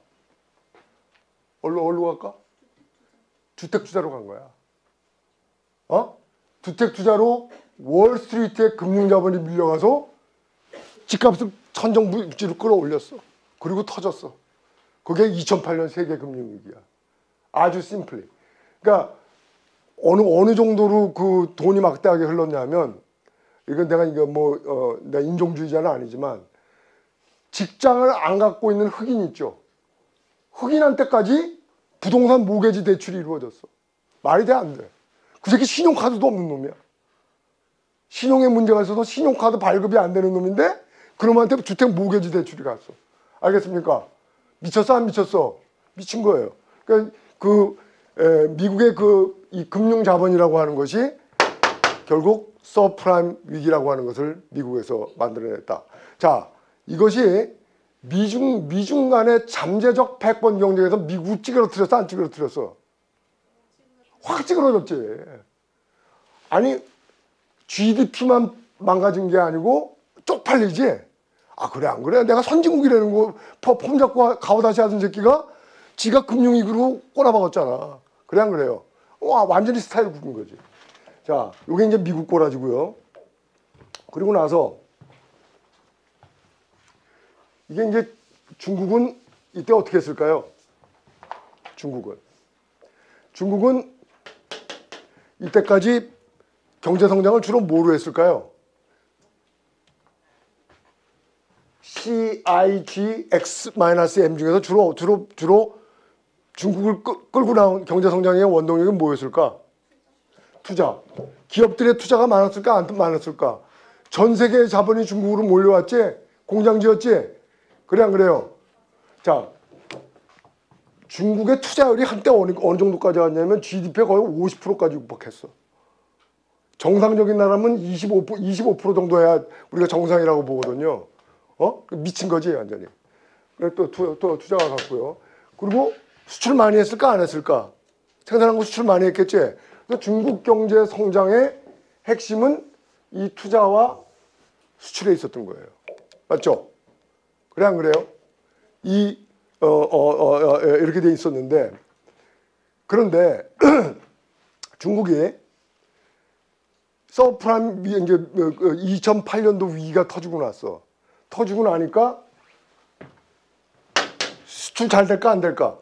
어디로 갈까? 주택 투자로 간 거야. 주택 투자로 월스트리트의 금융자본이 밀려가서 집값을 천정부지로 끌어올렸어. 그리고 터졌어. 그게 2008년 세계 금융위기야. 아주 심플리. 그러니까 어느 정도로 그 돈이 막대하게 흘렀냐면 이건 내가 내가 인종주의자는 아니지만 직장을 안 갖고 있는 흑인 있죠. 흑인한테까지 부동산 모기지 대출이 이루어졌어. 말이 돼 안 돼. 그 새끼 신용카드도 없는 놈이야. 신용에 문제가 있어서 신용카드 발급이 안 되는 놈인데 그놈한테 주택 모기지 대출이 갔어. 알겠습니까? 미쳤어 안 미쳤어? 미친 거예요. 그러니까 미국의 이 금융자본이라고 하는 것이 결국 서프라임 위기라고 하는 것을 미국에서 만들어냈다. 자, 이것이 미중 간의 잠재적 패권 경쟁에서 미국 찌그러뜨렸어 안 찌그러뜨렸어? 확 찌그러졌지. 아니 GDP만 망가진 게 아니고 쪽팔리지. 아 그래 안 그래? 내가 선진국이라는 거 폼 잡고 가오다시 하던 새끼가 지가 금융위기로 꼬라박았잖아. 그래 안 그래요? 와 완전히 스타일 구긴 거지. 자, 요게 이제 미국 꼬라지고요. 그리고 나서 이게 이제 중국은 이때 어떻게 했을까요? 중국은 이때까지 경제 성장을 주로 뭐로 했을까요? CIGX-M 중에서 주로 중국을 끌고 나온 경제 성장의 원동력이 뭐였을까? 투자. 기업들의 투자가 많았을까? 안 많았을까? 전 세계의 자본이 중국으로 몰려왔지? 공장 지었지? 그래 안 그래요? 자, 중국의 투자율이 한때 어느 정도까지 왔냐면 GDP가 거의 50%까지 육박했어. 정상적인 나라면 25% 정도 해야 우리가 정상이라고 보거든요. 미친 거지 완전히. 그래 또 투자가 갔고요. 그리고 수출 많이 했을까 안 했을까? 생산한 거 수출 많이 했겠지. 그래서 중국 경제 성장의 핵심은 이 투자와 수출에 있었던 거예요. 맞죠? 그래 안 그래요? 이렇게 돼 있었는데 그런데 중국이 서프라임 이제 2008년도 위기가 터지고 났어. 터지고 나니까 수출 잘 될까 안 될까?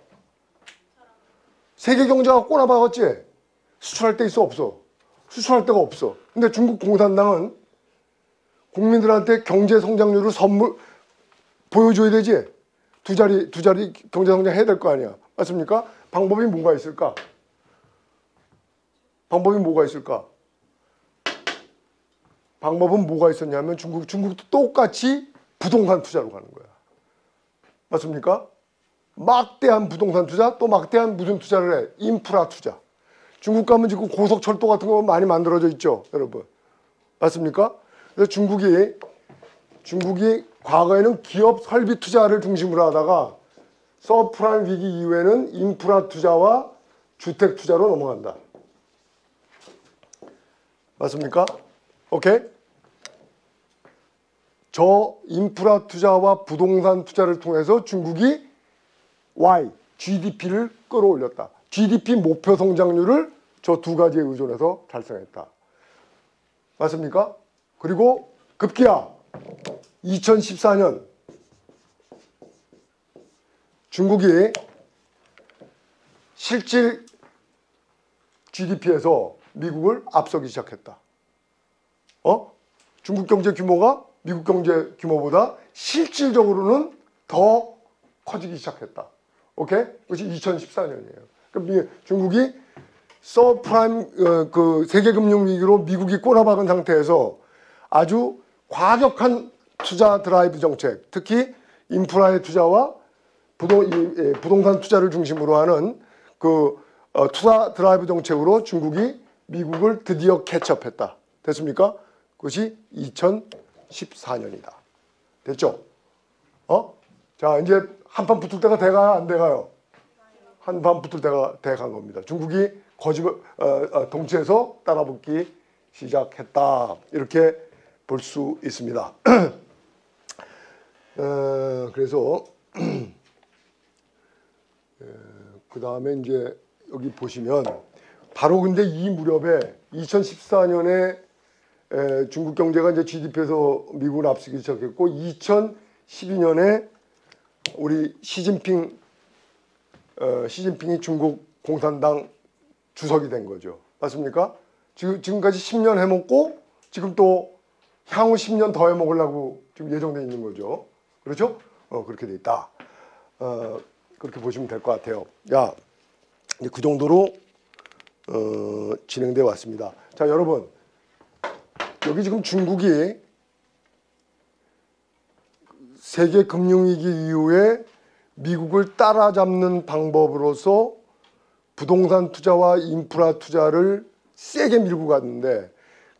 세계 경제가 꼬나박았지. 수출할 데 있어 없어? 수출할 데가 없어. 근데 중국 공산당은 국민들한테 경제 성장률을 선물 보여줘야 되지. 두 자리 경제 성장 해야 될 거 아니야. 맞습니까? 방법이 뭐가 있을까? 방법은 뭐가 있었냐면 중국도 똑같이 부동산 투자로 가는 거야. 맞습니까? 막대한 부동산 투자 또 막대한 무슨 투자를 해? 인프라 투자. 중국 가면 지금 고속철도 같은 거 많이 만들어져 있죠, 여러분. 맞습니까? 그래서 중국이 과거에는 기업 설비 투자를 중심으로 하다가 서프라임 위기 이후에는 인프라 투자와 주택 투자로 넘어간다. 맞습니까? 오케이? 저 인프라 투자와 부동산 투자를 통해서 중국이 GDP를 끌어올렸다. GDP 목표 성장률을 저 두 가지에 의존해서 달성했다. 맞습니까? 그리고 급기야 2014년 중국이 실질 GDP에서 미국을 앞서기 시작했다. 중국 경제 규모가 미국 경제 규모보다 실질적으로는 더 커지기 시작했다. 오케이? 그것이 2014년이에요. 그러니까 중국이 서프라임 그 세계금융위기로 미국이 꼬라박은 상태에서 아주 과격한 투자 드라이브 정책, 특히 인프라의 투자와 부동산 투자를 중심으로 하는 그 투자 드라이브 정책으로 중국이 미국을 드디어 캐치업했다. 됐습니까? 그것이 2014년이다. 됐죠? 자, 이제 한판 붙을 때가 돼가요, 안 돼가요? 한판 붙을 때가 돼간 겁니다. 중국이 동체에서 따라붙기 시작했다. 이렇게 볼 수 있습니다. 그래서 그 다음에 이제 여기 보시면 바로 근데 이 무렵에 2014년에 중국 경제가 이제 GDP에서 미국을 앞서기 시작했고 2012년에 우리 시진핑이 중국 공산당 주석이 된 거죠. 맞습니까? 지금까지 10년 해먹고 지금 또 향후 10년 더 해먹으려고 지금 예정돼 있는 거죠. 그렇죠? 그렇게 돼 있다. 그렇게 보시면 될 것 같아요. 야, 이제 그 정도로 진행돼 왔습니다. 자, 여러분, 여기 지금 중국이 세계 금융위기 이후에 미국을 따라잡는 방법으로서 부동산 투자와 인프라 투자를 세게 밀고 갔는데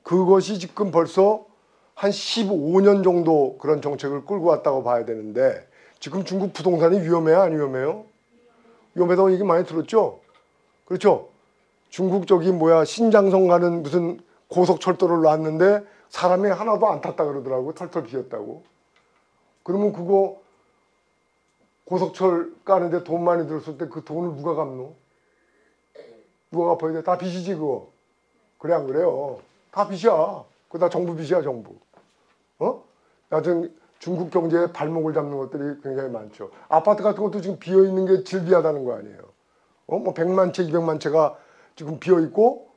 그것이 지금 벌써 한 15년 정도 그런 정책을 끌고 왔다고 봐야 되는데 지금 중국 부동산이 위험해요? 안 위험해요? 위험하다고 얘기 많이 들었죠? 그렇죠? 중국 저기 신장성 가는 무슨 고속철도를 놨는데 사람이 하나도 안 탔다 그러더라고. 털털 비었다고. 그러면 그거 고속철 까는데 돈 많이 들었을 때 그 돈을 누가 갚노? 누가 갚아야 돼? 다 빚이지 그거. 그래 안 그래요? 다 빚이야. 그거 다 정부 빚이야 정부. 하여튼 중국 경제의 발목을 잡는 것들이 굉장히 많죠. 아파트 같은 것도 지금 비어있는 게 질비하다는 거 아니에요. 100만 채, 200만 채가 지금 비어있고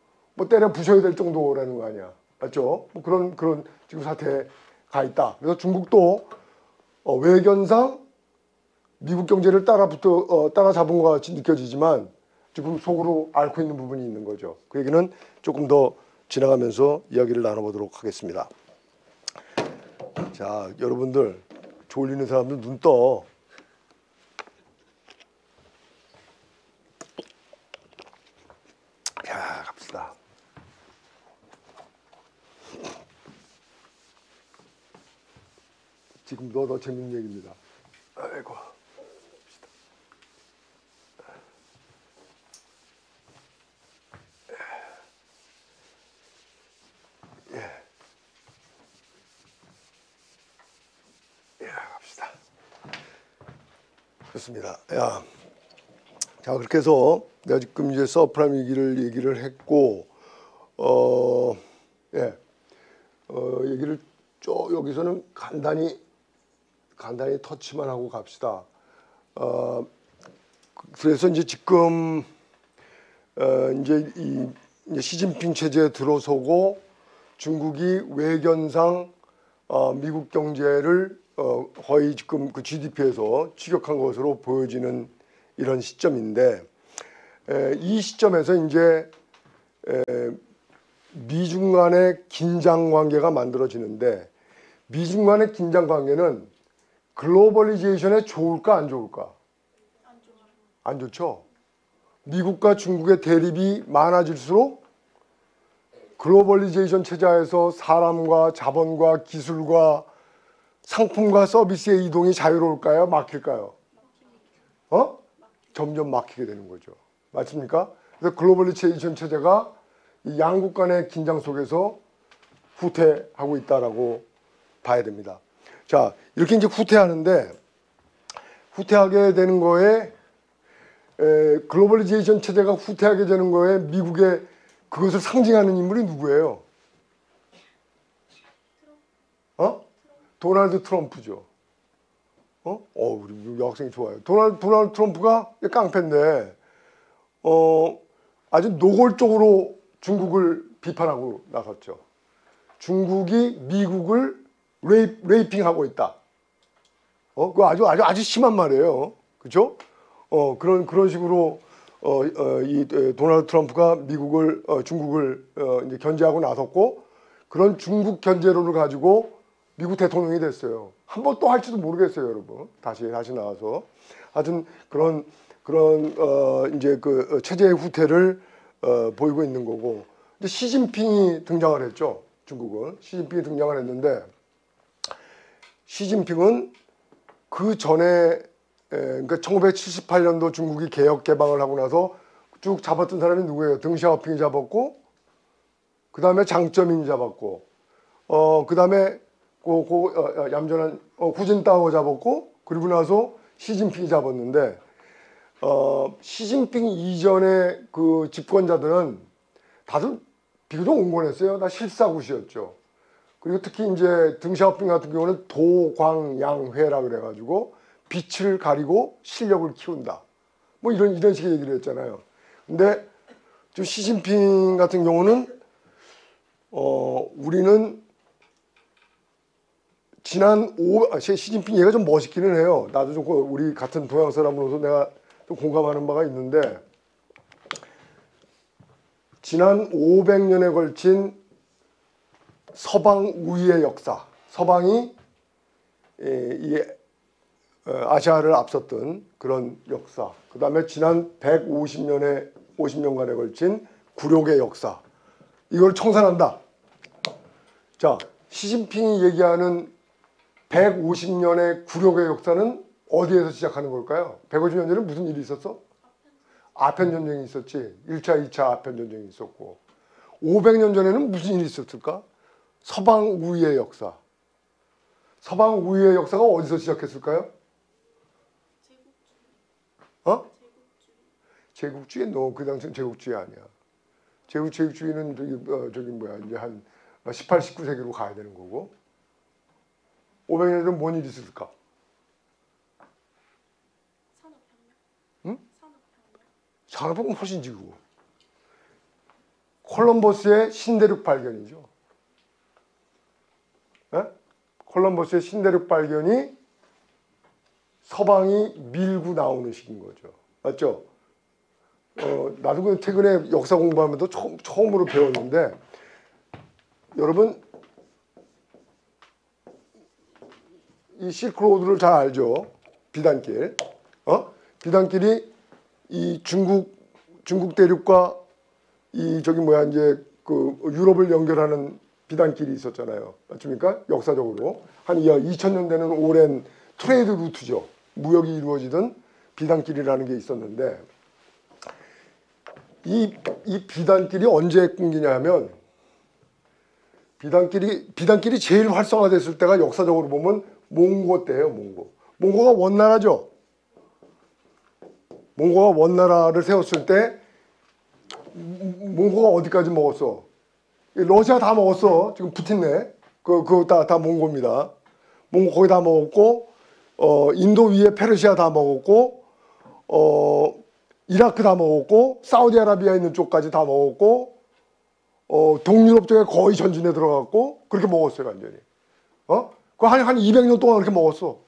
때려 부셔야 될 정도라는 거 아니야. 맞죠? 그런 지금 사태가 있다. 그래서 중국도 외견상 미국 경제를 따라잡은 것 같이 느껴지지만 지금 속으로 앓고 있는 부분이 있는 거죠. 그 얘기는 조금 더 지나가면서 이야기를 나눠보도록 하겠습니다. 자, 여러분들 졸리는 사람들 눈 떠. 자, 갑시다. 지금도 더 재밌는 얘기입니다. 아이고. 갑시다. 좋습니다. 야, 자, 그렇게 해서 내가 지금 이제 서프라임 위기를 얘기를 했고, 얘기를 여기서는 간단히 터치만 하고 갑시다. 그래서 이제 지금 이제 이제 시진핑 체제에 들어서고 중국이 외견상 미국 경제를 거의 지금 그 GDP에서 추격한 것으로 보여지는 이런 시점인데 이 시점에서 이제 미중 간의 긴장 관계가 만들어지는데 미중 간의 긴장 관계는 글로벌리제이션에 좋을까 안 좋을까? 안 좋죠. 미국과 중국의 대립이 많아질수록 글로벌리제이션 체제에서 사람과 자본과 기술과 상품과 서비스의 이동이 자유로울까요? 막힐까요? 점점 막히게 되는 거죠. 맞습니까? 그래서 글로벌리제이션 체제가 이 양국 간의 긴장 속에서 후퇴하고 있다라고 봐야 됩니다. 자, 이렇게 이제 후퇴하는데, 후퇴하게 되는 거에 글로벌리제이션 체제가 후퇴하게 되는 거에 미국의 그것을 상징하는 인물이 누구예요? 도널드 트럼프죠. 우리 여학생이 좋아요. 도널드 트럼프가 깡패인데, 아주 노골적으로 중국을 비판하고 나섰죠. 중국이 미국을 레이핑하고 있다. 그거 아주 심한 말이에요. 그렇죠? 그런 식으로 이 도널드 트럼프가 미국을 중국을 이제 견제하고 나섰고, 그런 중국 견제론을 가지고 미국 대통령이 됐어요. 한 번 또 할지도 모르겠어요, 여러분. 다시 나와서 하여튼 그런 이제 그 체제의 후퇴를 보이고 있는 거고. 이제 시진핑이 등장을 했죠. 중국은 시진핑이 등장을 했는데, 시진핑은 그 전에 그러니까 1978년도 중국이 개혁 개방을 하고 나서 쭉 잡았던 사람이 누구예요? 덩샤오핑이 잡았고, 그 다음에 장쩌민이 잡았고, 그 다음에 얌전한 후진타오 잡았고, 그리고 나서 시진핑이 잡았는데, 시진핑 이전의 그 집권자들은 다들 비교적 온건했어요. 다 실사굿이었죠. 그리고 특히 이제 덩샤오핑 같은 경우는 도광양회라 그래가지고 빛을 가리고 실력을 키운다. 뭐 이런 식의 얘기를 했잖아요. 근데 좀 시진핑 같은 경우는 우리는 시진핑 얘가 좀 멋있기는 해요. 나도 좀 우리 같은 동양 사람으로서 내가 좀 공감하는 바가 있는데, 지난 500년에 걸친 서방 우위의 역사, 서방이 이 아시아를 앞섰던 그런 역사, 그 다음에 지난 50년간에 걸친 굴욕의 역사, 이걸 청산한다. 자, 시진핑이 얘기하는 150년의 굴욕의 역사는 어디에서 시작하는 걸까요? 150년 전에 무슨 일이 있었어? 아편전쟁이 있었지. 1차, 2차 아편전쟁이 있었고, 500년 전에는 무슨 일이 있었을까? 서방 우위의 역사. 서방 우위의 역사가 어디서 시작했을까요? 제국주의? 그 당시는 제국주의 아니야. 제국주의는 이제 한 18, 19세기로 가야 되는 거고. 500년 전에 뭔 일이 있었을까? 산업혁명. 산업혁명 훨씬 지고. 콜럼버스의 신대륙 발견이죠. 콜럼버스의 신대륙 발견이 서방이 밀고 나오는 식인 거죠. 맞죠? 나도 최근에 역사 공부하면서 처음으로 배웠는데, 여러분 이 실크로드를 잘 알죠? 비단길. 비단길이 이 중국 대륙과 이 이제 그 유럽을 연결하는 비단길이 있었잖아요. 맞습니까? 역사적으로 한 2000년 되는 오랜 트레이드 루트죠. 무역이 이루어지던 비단길이라는 게 있었는데, 이 비단길이 언제 끊기냐 하면, 비단길이 제일 활성화됐을 때가 역사적으로 보면 몽고 때예요. 몽고가 원나라죠. 몽고가 원나라를 세웠을 때 몽고가 어디까지 먹었어? 러시아 다 먹었어. 지금 푸틴네. 그거 다 몽고입니다. 몽고 거의 다 먹었고, 인도 위에 페르시아 다 먹었고, 이라크 다 먹었고, 사우디아라비아 있는 쪽까지 다 먹었고, 동유럽 쪽에 거의 전진에 들어갔고, 그렇게 먹었어요, 완전히. 그거 한 200년 동안 그렇게 먹었어.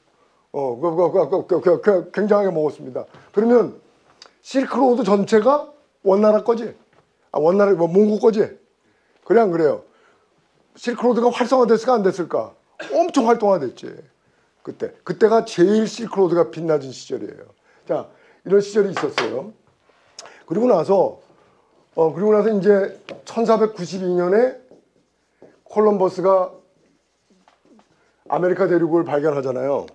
굉장하게 먹었습니다. 그러면 실크로드 전체가 원나라 거지? 원나라, 몽고 거지? 그래, 안 그래요? 실크로드가 활성화됐을까, 안 됐을까? 엄청 활성화됐지. 그때가 제일 실크로드가 빛나진 시절이에요. 자, 이런 시절이 있었어요. 그리고 나서 이제 1492년에 콜럼버스가 아메리카 대륙을 발견하잖아요.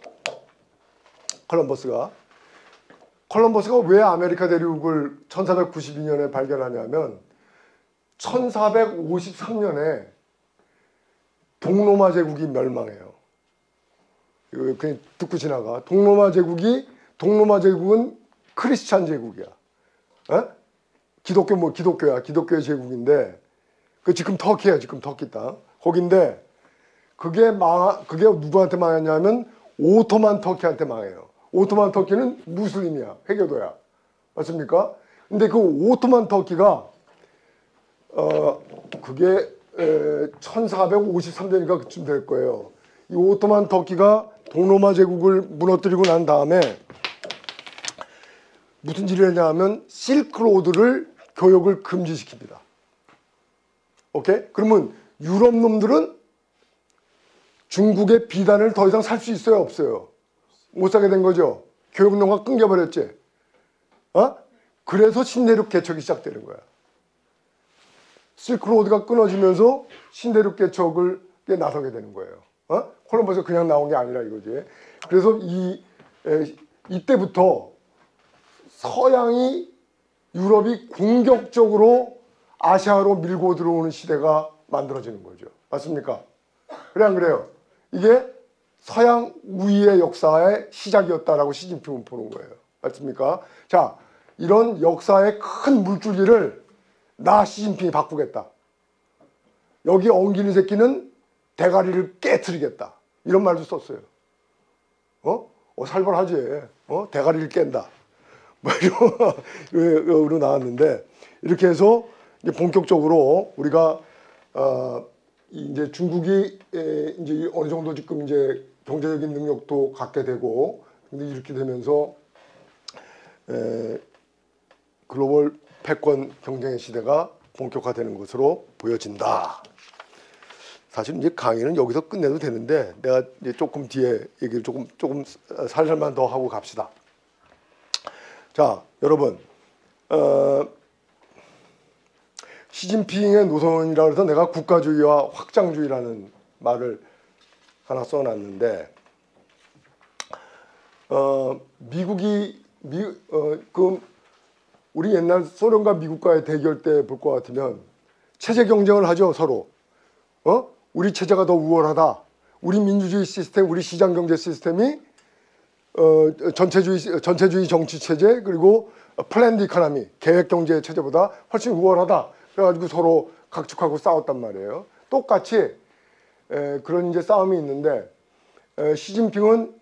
콜럼버스가 왜 아메리카 대륙을 1492년에 발견하냐면 1453년에 동로마 제국이 멸망해요. 이거 그냥 듣고 지나가. 동로마 제국은 크리스찬 제국이야. 어? 기독교야. 기독교의 제국인데 그 지금 터키야. 지금 터키 땅. 거긴데 그게 누구한테 망했냐면 오토만 터키한테 망해요. 오토만 터키는 무슬림이야. 회교도야. 맞습니까? 근데 그 오토만 터키가 그게 1453년인가 그쯤 될 거예요. 이 오토만 터키가 동로마 제국을 무너뜨리고 난 다음에 무슨 일을 했냐면 실크로드를 교역을 금지시킵니다. 오케이? 그러면 유럽 놈들은 중국의 비단을 더 이상 살 수 있어요? 없어요? 못 사게 된 거죠. 교역로가 끊겨버렸지. 그래서 신대륙 개척이 시작되는 거야. 실크로드가 끊어지면서 신대륙 개척을 나서게 되는 거예요. 콜럼버스가 그냥 나온 게 아니라 이거지. 그래서 이때부터 서양이 유럽이 공격적으로 아시아로 밀고 들어오는 시대가 만들어지는 거죠. 맞습니까? 그래 안 그래요? 이게 서양 우위의 역사의 시작이었다라고 시진핑은 보는 거예요. 맞습니까? 자, 이런 역사의 큰 물줄기를 나 시진핑이 바꾸겠다. 여기 엉기는 새끼는 대가리를 깨트리겠다. 이런 말도 썼어요. 살벌하지. 대가리를 깬다. 뭐 이런 나왔는데 이렇게 해서 이제 본격적으로 우리가 이제 중국이 이제 어느 정도 지금 이제 경제적인 능력도 갖게 되고 근데 이렇게 되면서 글로벌 패권 경쟁의 시대가 본격화되는 것으로 보여진다. 사실 이제 강의는 여기서 끝내도 되는데 내가 이제 조금 뒤에 얘기를 조금 살살만 더 하고 갑시다. 자, 여러분, 시진핑의 노선이라 해서 내가 국가주의와 확장주의라는 말을 하나 써놨는데, 우리 옛날 소련과 미국과의 대결 때 볼 것 같으면 체제 경쟁을 하죠, 서로. 우리 체제가 더 우월하다. 우리 민주주의 시스템, 우리 시장 경제 시스템이 전체주의 정치 체제 그리고 플랜드 이코노미, 계획 경제 체제보다 훨씬 우월하다. 그래가지고 서로 각축하고 싸웠단 말이에요. 똑같이 그런 이제 싸움이 있는데 시진핑은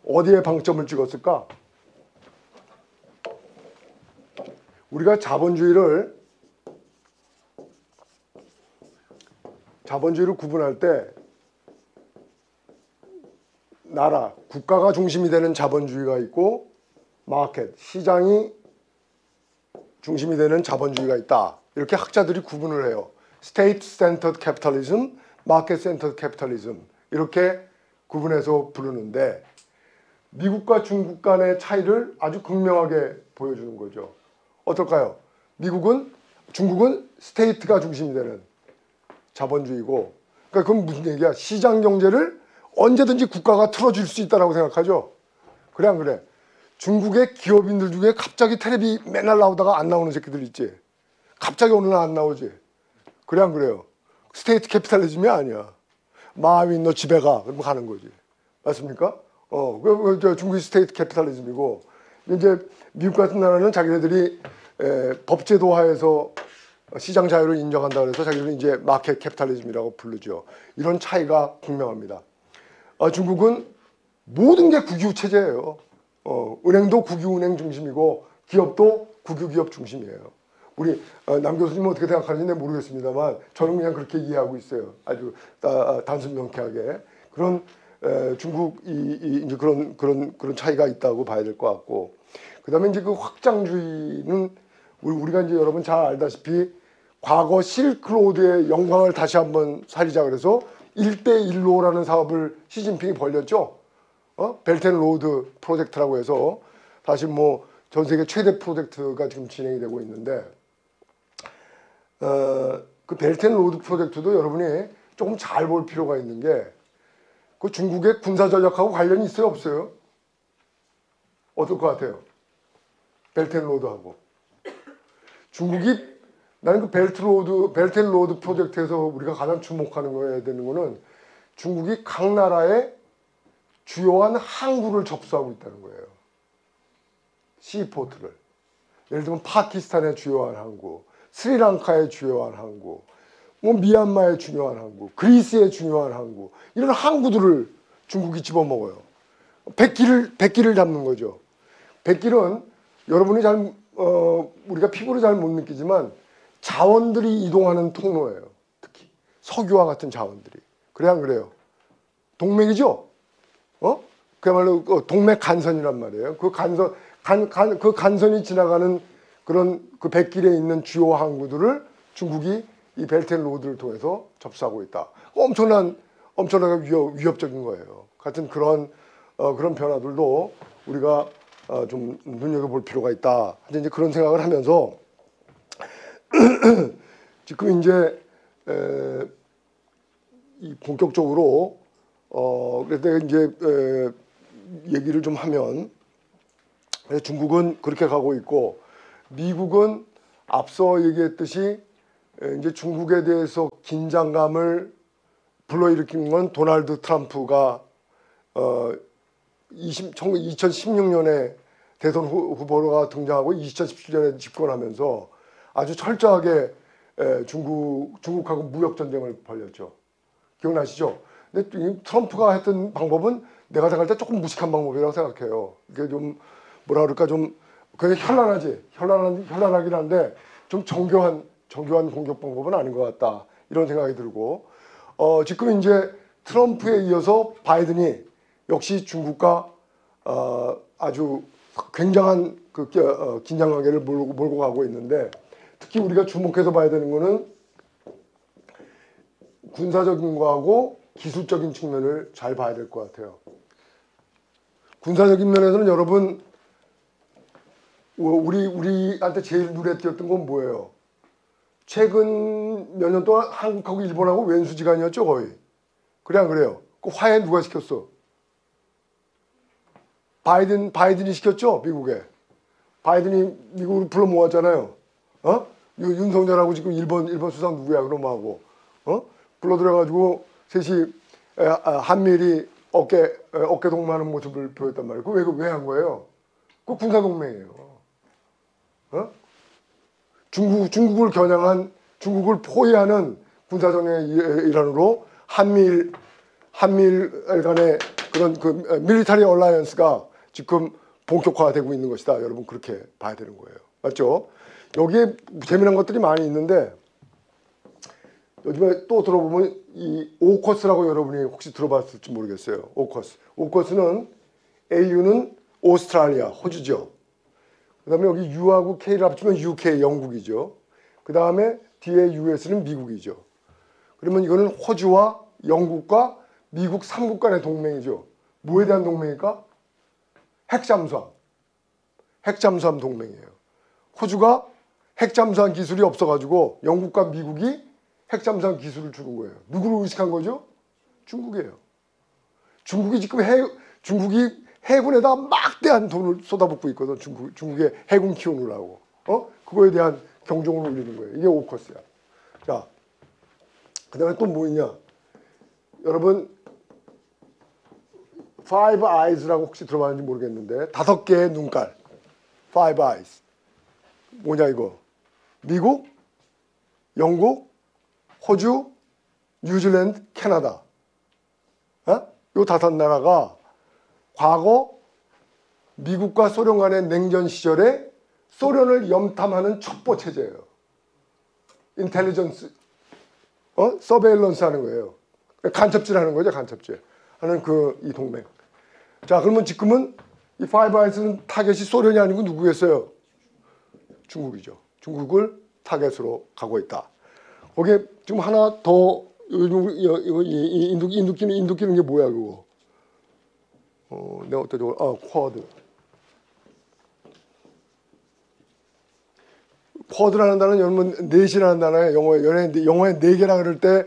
어디에 방점을 찍었을까? 우리가 자본주의를 구분할 때 나라, 국가가 중심이 되는 자본주의가 있고 마켓, 시장이 중심이 되는 자본주의가 있다. 이렇게 학자들이 구분을 해요. State Centered Capitalism, Market Centered Capitalism 이렇게 구분해서 부르는데 미국과 중국 간의 차이를 아주 극명하게 보여주는 거죠. 어떨까요? 중국은 스테이트가 중심이 되는 자본주의고, 그러니까 그건 무슨 얘기야? 시장 경제를 언제든지 국가가 틀어줄 수 있다고 생각하죠. 그래 안 그래? 중국의 기업인들 중에 갑자기 텔레비 맨날 나오다가 안 나오는 새끼들 있지. 갑자기 어느 날 안 나오지. 그래 안 그래요? 스테이트 캐피탈리즘이 아니야. 마윈 너 집에 가. 그러면 가는 거지. 맞습니까? 중국이 스테이트 캐피탈리즘이고 이제 미국 같은 나라는 자기네들이 법제도 하에서 시장 자유를 인정한다 그래서 자기들은 이제 마켓 캐피탈리즘이라고 부르죠. 이런 차이가 분명합니다. 중국은 모든 게 국유 체제예요. 은행도 국유은행 중심이고 기업도 국유기업 중심이에요. 우리 남 교수님은 어떻게 생각하는지 모르겠습니다만 저는 그냥 그렇게 이해하고 있어요. 아주 단순 명쾌하게 그런 중국이 이제 그런 차이가 있다고 봐야 될 것 같고, 그다음에 이제 그 확장주의는 우리가 이제 여러분 잘 알다시피 과거 실크로드의 영광을 다시 한번 살리자 그래서 1대1로라는 사업을 시진핑이 벌렸죠. 벨트앤로드 프로젝트라고 해서 다시 뭐 전 세계 최대 프로젝트가 지금 진행이 되고 있는데 그 벨트앤로드 프로젝트도 여러분이 조금 잘 볼 필요가 있는 게 그 중국의 군사 전략하고 관련이 있어요, 없어요? 어떨 것 같아요? 벨트앤로드하고 중국이 나는 그 벨트앤로드 프로젝트에서 우리가 가장 주목하는 거야 되는 거는 중국이 각 나라의 주요한 항구를 접수하고 있다는 거예요. 시포트를. 예를 들면 파키스탄의 주요한 항구, 스리랑카의 주요한 항구, 뭐 미얀마의 중요한 항구, 그리스의 중요한 항구, 이런 항구들을 중국이 집어먹어요. 백기를 잡는 거죠. 백길은 여러분이 우리가 피부로 잘 못 느끼지만 자원들이 이동하는 통로예요. 특히 석유와 같은 자원들이. 그래 안 그래요? 동맥이죠? 그야말로 동맥 간선이란 말이에요. 그 간선이 지나가는 그런 그 백길에 있는 주요 항구들을 중국이 이 벨트앤로드를 통해서 접수하고 있다. 엄청나게 위협적인 거예요. 같은 그런 변화들도 우리가 좀 눈여겨볼 필요가 있다. 이제 그런 생각을 하면서 지금 이제 이 본격적으로 그래서 이제 얘기를 좀 하면 중국은 그렇게 가고 있고 미국은 앞서 얘기했듯이 이제 중국에 대해서 긴장감을 불러일으킨 건 도널드 트럼프가 2016년에 대선 후보가 등장하고 2017년에 집권하면서 아주 철저하게 중국하고 무역 전쟁을 벌였죠. 기억나시죠? 근데 트럼프가 했던 방법은 내가 생각할 때 조금 무식한 방법이라고 생각해요. 이게 좀 뭐라 그럴까 좀 그게 현란하긴 한데 좀 정교한 공격 방법은 아닌 것 같다. 이런 생각이 들고 지금 이제 트럼프에 이어서 바이든이 역시 중국과 아주 굉장한 그 긴장 관계를 몰고 가고 있는데 특히 우리가 주목해서 봐야 되는 거는 군사적인 거하고 기술적인 측면을 잘 봐야 될 것 같아요. 군사적인 면에서는 여러분 우리한테 제일 눈에 띄었던 건 뭐예요? 최근 몇 년 동안 한국하고 일본하고 왼수지간이었죠 거의. 그래 안 그래요? 그 화해 누가 시켰어? 바이든이 시켰죠 미국에. 바이든이 미국으로 불러 모았잖아요. 윤석열하고 지금 일본 수상 누구야 그놈하고 불러들여가지고 셋이 한미일이 어깨 동무하는 모습을 보였단 말이에요. 그거 왜 한 거예요? 그거 군사 동맹이에요. 중국을 겨냥한 중국을 포위하는 군사정의 일환으로 한미일 간의 그런 그 밀리터리 얼라이언스가 지금 본격화되고 있는 것이다. 여러분 그렇게 봐야 되는 거예요. 맞죠? 여기에 재미난 것들이 많이 있는데 요즘에 또 들어보면 이 오커스라고 여러분이 혹시 들어봤을지 모르겠어요. 오커스는 AU는 오스트랄리아, 호주죠. 그 다음에 여기 U하고 K를 합치면 UK, 영국이죠. 그 다음에 뒤에 US는 미국이죠. 그러면 이거는 호주와 영국과 미국 3국 간의 동맹이죠. 뭐에 대한 동맹일까? 핵잠수함 동맹이에요. 호주가 핵잠수함 기술이 없어가지고 영국과 미국이 핵잠수함 기술을 주는 거예요. 누구를 의식한 거죠? 중국이에요. 중국이 지금 중국이 해군에다 막대한 돈을 쏟아붓고 있거든. 중국의 해군 키우느라고. 그거에 대한 경종을 울리는 거예요. 이게 오커스야. 자, 그 다음에 또 뭐 있냐? 여러분, Five Eyes라고 혹시 들어봤는지 모르겠는데 5개의 눈깔. Five Eyes. 뭐냐 이거? 미국, 영국, 호주, 뉴질랜드, 캐나다. 요 5나라가 과거 미국과 소련 간의 냉전 시절에 소련을 염탐하는 첩보 체제예요. 인텔리전스, 서베일런스 하는 거예요. 간첩질 하는 거죠, 간첩질. 하는 이 동맹. 자, 그러면 지금은 이 파이브 아이스는 타겟이 소련이 아니고 누구겠어요? 중국이죠. 중국을 타겟으로 가고 있다. 거기에 지금 하나 더, 인도끼는 게 뭐야, 그거? 내가 어떤 쿼드. 쿼드라는 단어는 여러분 넷이라는 단어에 영어에 네 개라 그럴 때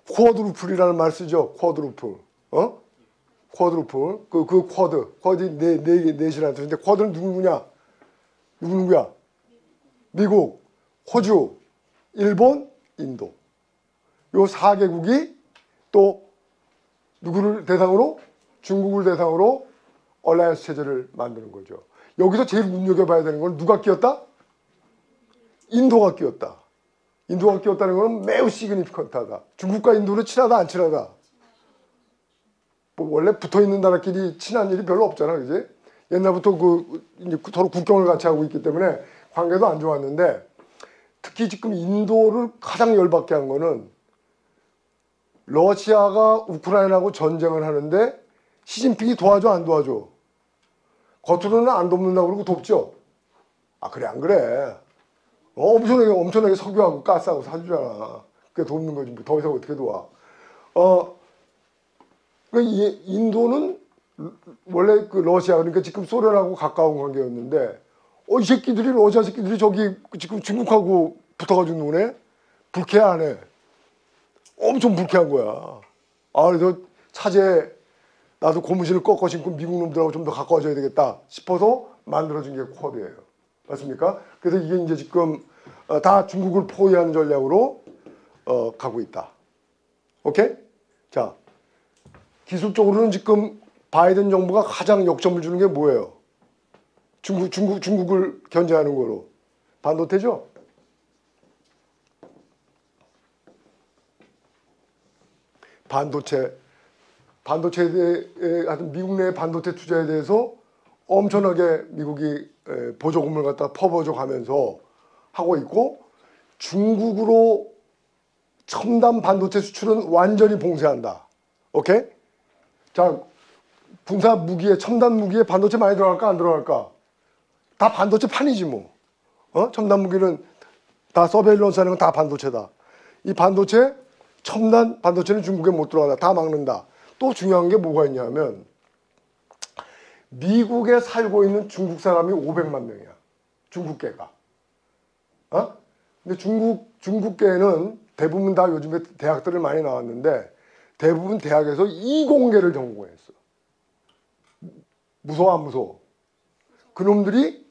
쿼드루플이라는 말 쓰죠. 쿼드루플. 쿼드루플. 그 쿼드 넷이라는 뜻인데 쿼드는 누구냐? 누구야? 미국, 호주, 일본, 인도. 요 4개국이 또 누구를 대상으로? 중국을 대상으로 얼라이언스 체제를 만드는 거죠. 여기서 제일 눈여겨봐야 되는 건 누가 끼었다? 인도가 끼었다. 인도가 끼었다는 건 매우 시그니피컨트하다. 중국과 인도는 친하다 안 친하다? 뭐 원래 붙어있는 나라끼리 친한 일이 별로 없잖아, 그지? 옛날부터 이제 서로 국경을 같이 하고 있기 때문에 관계도 안 좋았는데 특히 지금 인도를 가장 열받게 한 거는 러시아가 우크라이나하고 전쟁을 하는데 시진핑이 도와줘 안 도와줘? 겉으로는 안 돕는다고 그러고 돕죠? 아 그래 안 그래? 엄청나게 석유하고 가스하고 사주잖아. 그게 돕는 거지 뭐. 더 이상 어떻게 도와? 인도는 원래 그 러시아 그러니까 지금 소련하고 가까운 관계였는데 이 새끼들이 러시아 새끼들이 저기 지금 중국하고 붙어가지고 노네? 불쾌하네. 엄청 불쾌한 거야. 그래서 차제에 나도 고무신을 꺾어 신고 미국 놈들하고 좀 더 가까워져야 되겠다 싶어서 만들어진 게 쿼드예요. 맞습니까? 그래서 이게 이제 지금 다 중국을 포위하는 전략으로 가고 있다. 오케이? 자, 기술적으로는 지금 바이든 정부가 가장 역점을 주는 게 뭐예요? 중국을 견제하는 거로. 반도체죠? 반도체에 대해 하여튼 미국 내 반도체 투자에 대해서 엄청나게 미국이 보조금을 갖다 퍼부어져 가면서 하고 있고 중국으로 첨단 반도체 수출은 완전히 봉쇄한다. 오케이? 자, 군사 무기에 첨단 무기에 반도체 많이 들어갈까 안 들어갈까? 다 반도체 판이지 뭐. 첨단 무기는 다 서베일런스 하는 건 다 반도체다. 이 반도체 첨단 반도체는 중국에 못 들어간다. 다 막는다. 또 중요한 게 뭐가 있냐면 미국에 살고 있는 중국 사람이 500만 명이야. 중국계가. 근데 중국계는 대부분 다 요즘에 대학들을 많이 나왔는데 대부분 대학에서 이공계를 전공했어. 무서워 안 무서워? 그놈들이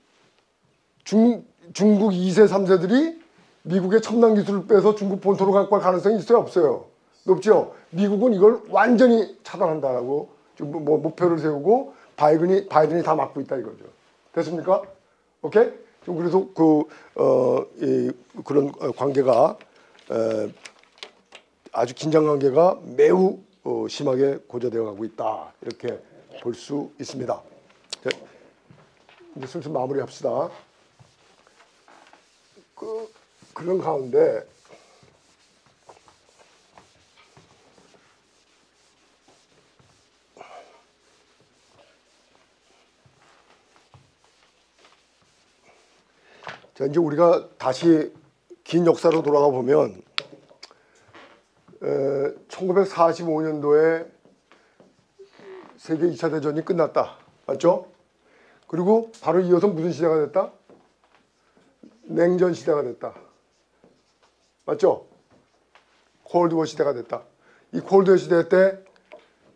중국 2세 3세들이 미국의 첨단 기술을 빼서 중국 본토로 갖고 갈 가능성이 있어요 없어요? 높죠? 미국은 이걸 완전히 차단한다라고 지금 뭐 목표를 세우고 바이든이 다 막고 있다 이거죠. 됐습니까? 오케이? 좀 그래서 그런 관계가 아주 긴장 관계가 매우 심하게 고조되어 가고 있다 이렇게 볼 수 있습니다. 이제 슬슬 마무리합시다. 그런 가운데 자, 이제 우리가 다시 긴 역사로 돌아가 보면 1945년도에 세계 2차 대전이 끝났다. 맞죠? 그리고 바로 이어서 무슨 시대가 됐다? 냉전 시대가 됐다. 맞죠? 콜드워 시대가 됐다. 이 콜드워 시대 때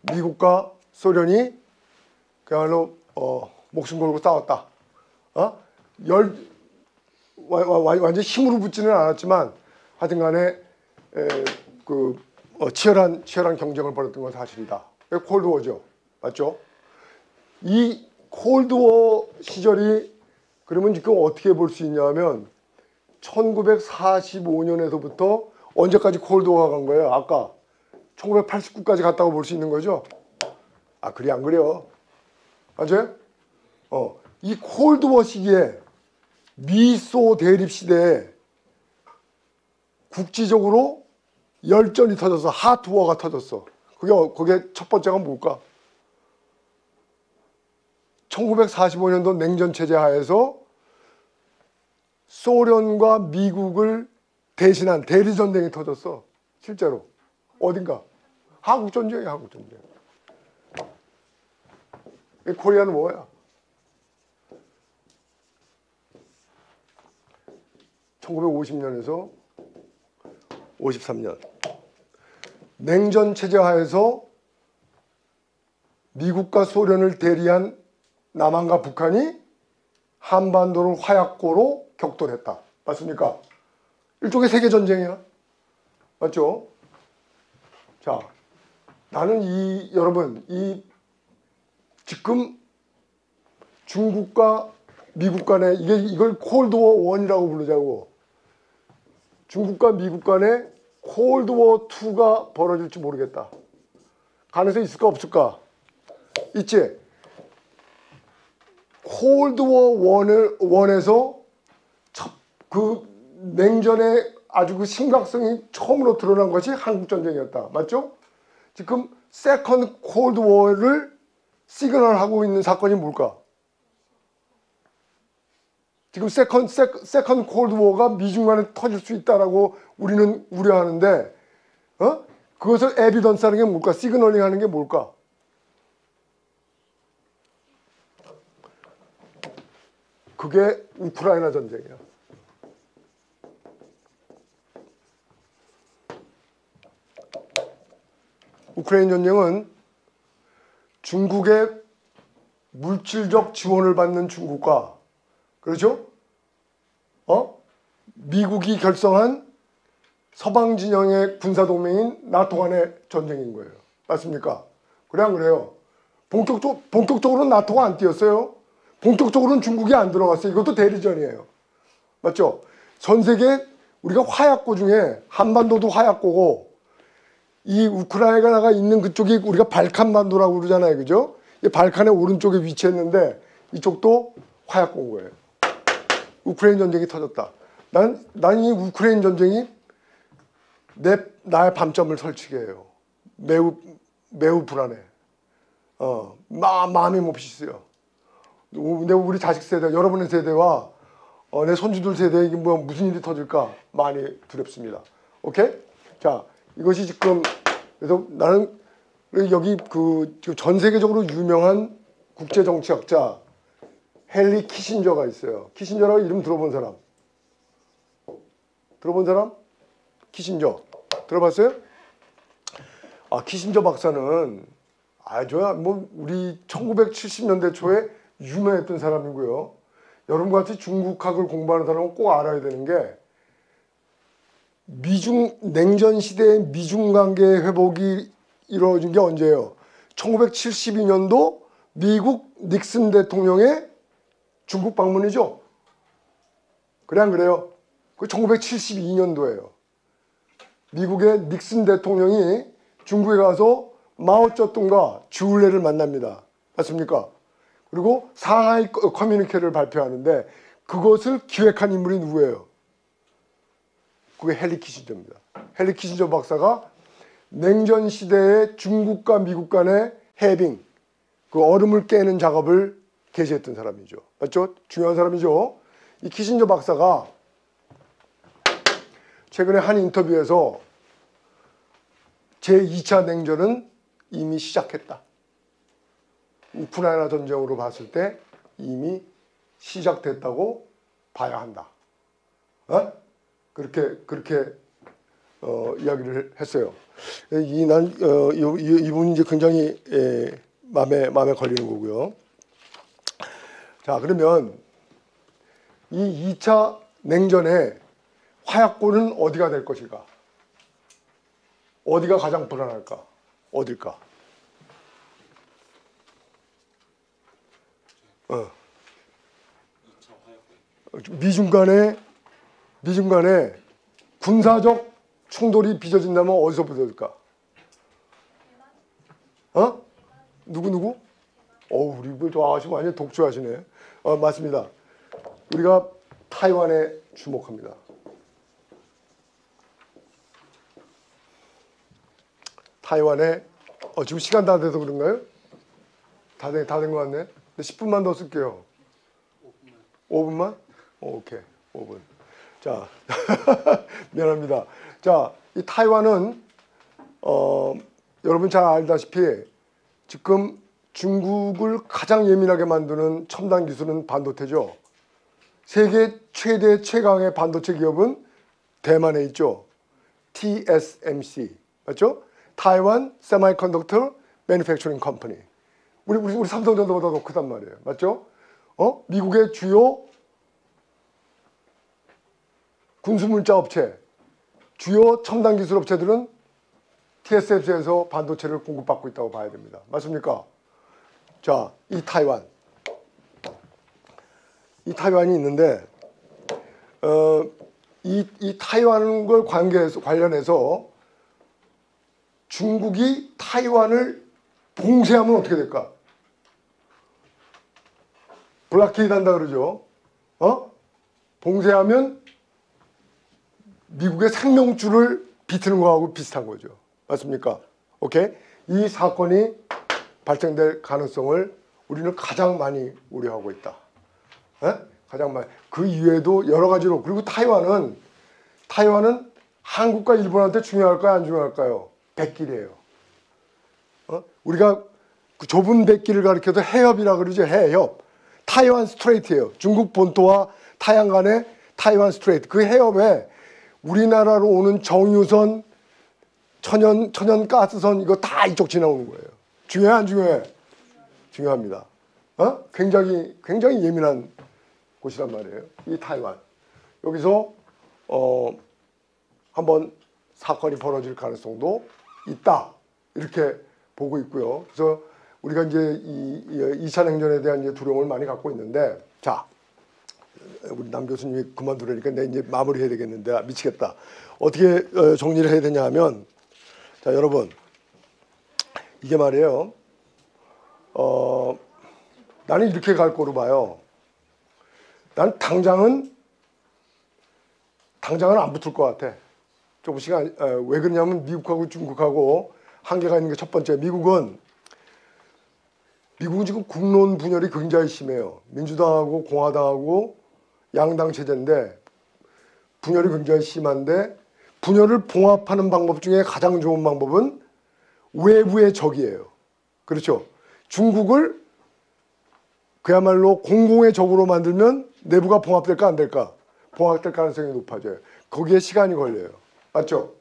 미국과 소련이 그야말로 목숨 걸고 싸웠다. 완전 힘으로 붙지는 않았지만 하여튼간에 치열한 경쟁을 벌였던 건 사실이다. 콜드워죠. 맞죠? 이 콜드워 시절이 그러면 지금 어떻게 볼 수 있냐면 1945년에서부터 언제까지 콜드워가 간 거예요? 아까 1989까지 갔다고 볼 수 있는 거죠? 그래 안 그래요? 맞아요? 이 콜드워 시기에 미소 대립 시대에 국지적으로 열전이 터져서 핫워가 터졌어. 그게 첫 번째가 뭘까? 1945년도 냉전 체제 하에서 소련과 미국을 대신한 대리전쟁이 터졌어. 실제로. 어딘가. 한국전쟁이야, 한국전쟁. 코리아는 뭐야? 1950년에서 53년. 냉전 체제 하에서 미국과 소련을 대리한 남한과 북한이 한반도를 화약고로 격돌했다. 맞습니까? 일종의 세계전쟁이야. 맞죠? 자, 나는 여러분, 지금 중국과 미국 간에, 이걸 콜드워 1이라고 부르자고. 중국과 미국 간에 콜드워 2가 벌어질지 모르겠다. 가능성이 있을까, 없을까? 있지? 콜드워 1에서 그 냉전의 아주 그 심각성이 처음으로 드러난 것이 한국전쟁이었다. 맞죠? 지금 세컨드 콜드워를 시그널하고 있는 사건이 뭘까? 지금 세컨드 콜드워가 미중 간에 터질 수 있다라고 우리는 우려하는데, 그것을 에비던스 하는 게 뭘까? 시그널링 하는 게 뭘까? 그게 우크라이나 전쟁이야. 우크라이나 전쟁은 중국의 물질적 지원을 받는 중국과, 그렇죠? 미국이 결성한 서방 진영의 군사동맹인 나토 간의 전쟁인 거예요. 맞습니까? 그래 안 그래요? 본격적으로는 나토가 안 뛰었어요. 본격적으로는 중국이 안 들어갔어요. 이것도 대리전이에요. 맞죠? 전 세계 우리가 화약고 중에 한반도도 화약고고, 이 우크라이나가 있는 그쪽이 우리가 발칸반도라고 그러잖아요. 그죠? 이 발칸의 오른쪽에 위치했는데 이쪽도 화약고인 거예요. 우크라이나 전쟁이 터졌다. 난 이 우크라이나 전쟁이 나의 밤잠을 설치게 해요. 매우 불안해. 마음이 몹시 쓰여. 근데 우리 자식 세대, 여러분의 세대와 내 손주들 세대에 무슨 일이 터질까 많이 두렵습니다. 오케이? 자, 이것이 지금, 그래서 나는 여기 전 세계적으로 유명한 국제정치학자 헨리 키신저가 있어요. 키신저라고 이름 들어본 사람? 들어본 사람? 키신저. 들어봤어요? 키신저 박사는 우리 1970년대 초에 유명했던 사람이고요. 여러분같이 중국학을 공부하는 사람은 꼭 알아야 되는 게, 냉전 시대의 미중 관계의 회복이 이루어진 게 언제예요? 1972년도 미국 닉슨 대통령의 중국 방문이죠. 그래 안 그래요? 그 1972년도예요. 미국의 닉슨 대통령이 중국에 가서 마오쩌둥과 주울레를 만납니다. 맞습니까? 그리고 상하이 커뮤니케를 발표하는데 그것을 기획한 인물이 누구예요? 그게 헨리 키신저입니다. 헨리 키신저 박사가 냉전 시대의 중국과 미국 간의 해빙, 그 얼음을 깨는 작업을 개시했던 사람이죠. 맞죠? 중요한 사람이죠. 이 키신저 박사가 최근에 한 인터뷰에서 제2차 냉전은 이미 시작했다. 우크라이나 전쟁으로 봤을 때 이미 시작됐다고 봐야 한다. 그렇게 이야기를 했어요. 이분이 이제 굉장히 마음에 걸리는 거고요. 자, 그러면 이 2차 냉전의 화약고는 어디가 될 것일까? 어디가 가장 불안할까? 어딜까? 미중 간에 군사적 충돌이 빚어진다면 어디서 빚어질까? 누구? 우리 뭐 아시고 완전 독주하시네. 맞습니다. 우리가 타이완에 주목합니다. 타이완에 지금 시간 다 돼서 그런가요? 다 된 것 같네. 10분만 더 쓸게요. 5분만? 오케이. 5분. 자, 미안합니다. 자, 이 타이완은 여러분 잘 알다시피 지금 중국을 가장 예민하게 만드는 첨단 기술은 반도체죠. 세계 최대 최강의 반도체 기업은 대만에 있죠. TSMC 맞죠? 타이완 세미컨덕터 매니팩처링 컴퍼니. 우리 삼성전자보다 더 크단 말이에요. 맞죠? 미국의 주요 군수물자 업체, 주요 첨단 기술 업체들은 TSMC에서 반도체를 공급받고 있다고 봐야 됩니다. 맞습니까? 자, 이 타이완이 있는데 이 타이완과 관련해서 중국이 타이완을 봉쇄하면 어떻게 될까? 블락케이드 한다 그러죠. 봉쇄하면 미국의 생명줄을 비트는 거하고 비슷한 거죠. 맞습니까? 오케이? 이 사건이 발생될 가능성을 우리는 가장 많이 우려하고 있다. 가장 많이. 그 이외에도 여러 가지로. 그리고 타이완은 한국과 일본한테 중요할까요? 안 중요할까요? 백길이에요. 우리가 그 좁은 백길을 가리켜서 해협이라 그러죠. 해협. 타이완 스트레이트예요. 중국 본토와 타이완 간의 타이완 스트레이트. 그 해협에 우리나라로 오는 정유선, 천연가스선 이거 다 이쪽 지나오는 거예요. 중요해 안 중요해? 중요합니다. 굉장히 예민한 곳이란 말이에요. 이 타이완. 여기서 한번 사건이 벌어질 가능성도 있다. 이렇게 보고 있고요. 그래서 우리가 이제 이 2차 냉전에 대한 이제 두려움을 많이 갖고 있는데, 자, 우리 남 교수님이 그만두려니까 내가 이제 마무리해야 되겠는데 미치겠다. 어떻게 정리를 해야 되냐 하면, 자, 여러분, 이게 말이에요. 나는 이렇게 갈 거로 봐요. 난 당장은 안 붙을 것 같아. 조금씩. 왜 그러냐면 미국하고 중국하고 한계가 있는 게 첫 번째. 미국은 지금 국론 분열이 굉장히 심해요. 민주당하고 공화당하고 양당 체제인데 분열이 굉장히 심한데, 분열을 봉합하는 방법 중에 가장 좋은 방법은 외부의 적이에요. 그렇죠? 중국을 그야말로 공공의 적으로 만들면 내부가 봉합될까 안 될까? 봉합될 가능성이 높아져요. 거기에 시간이 걸려요. 맞죠?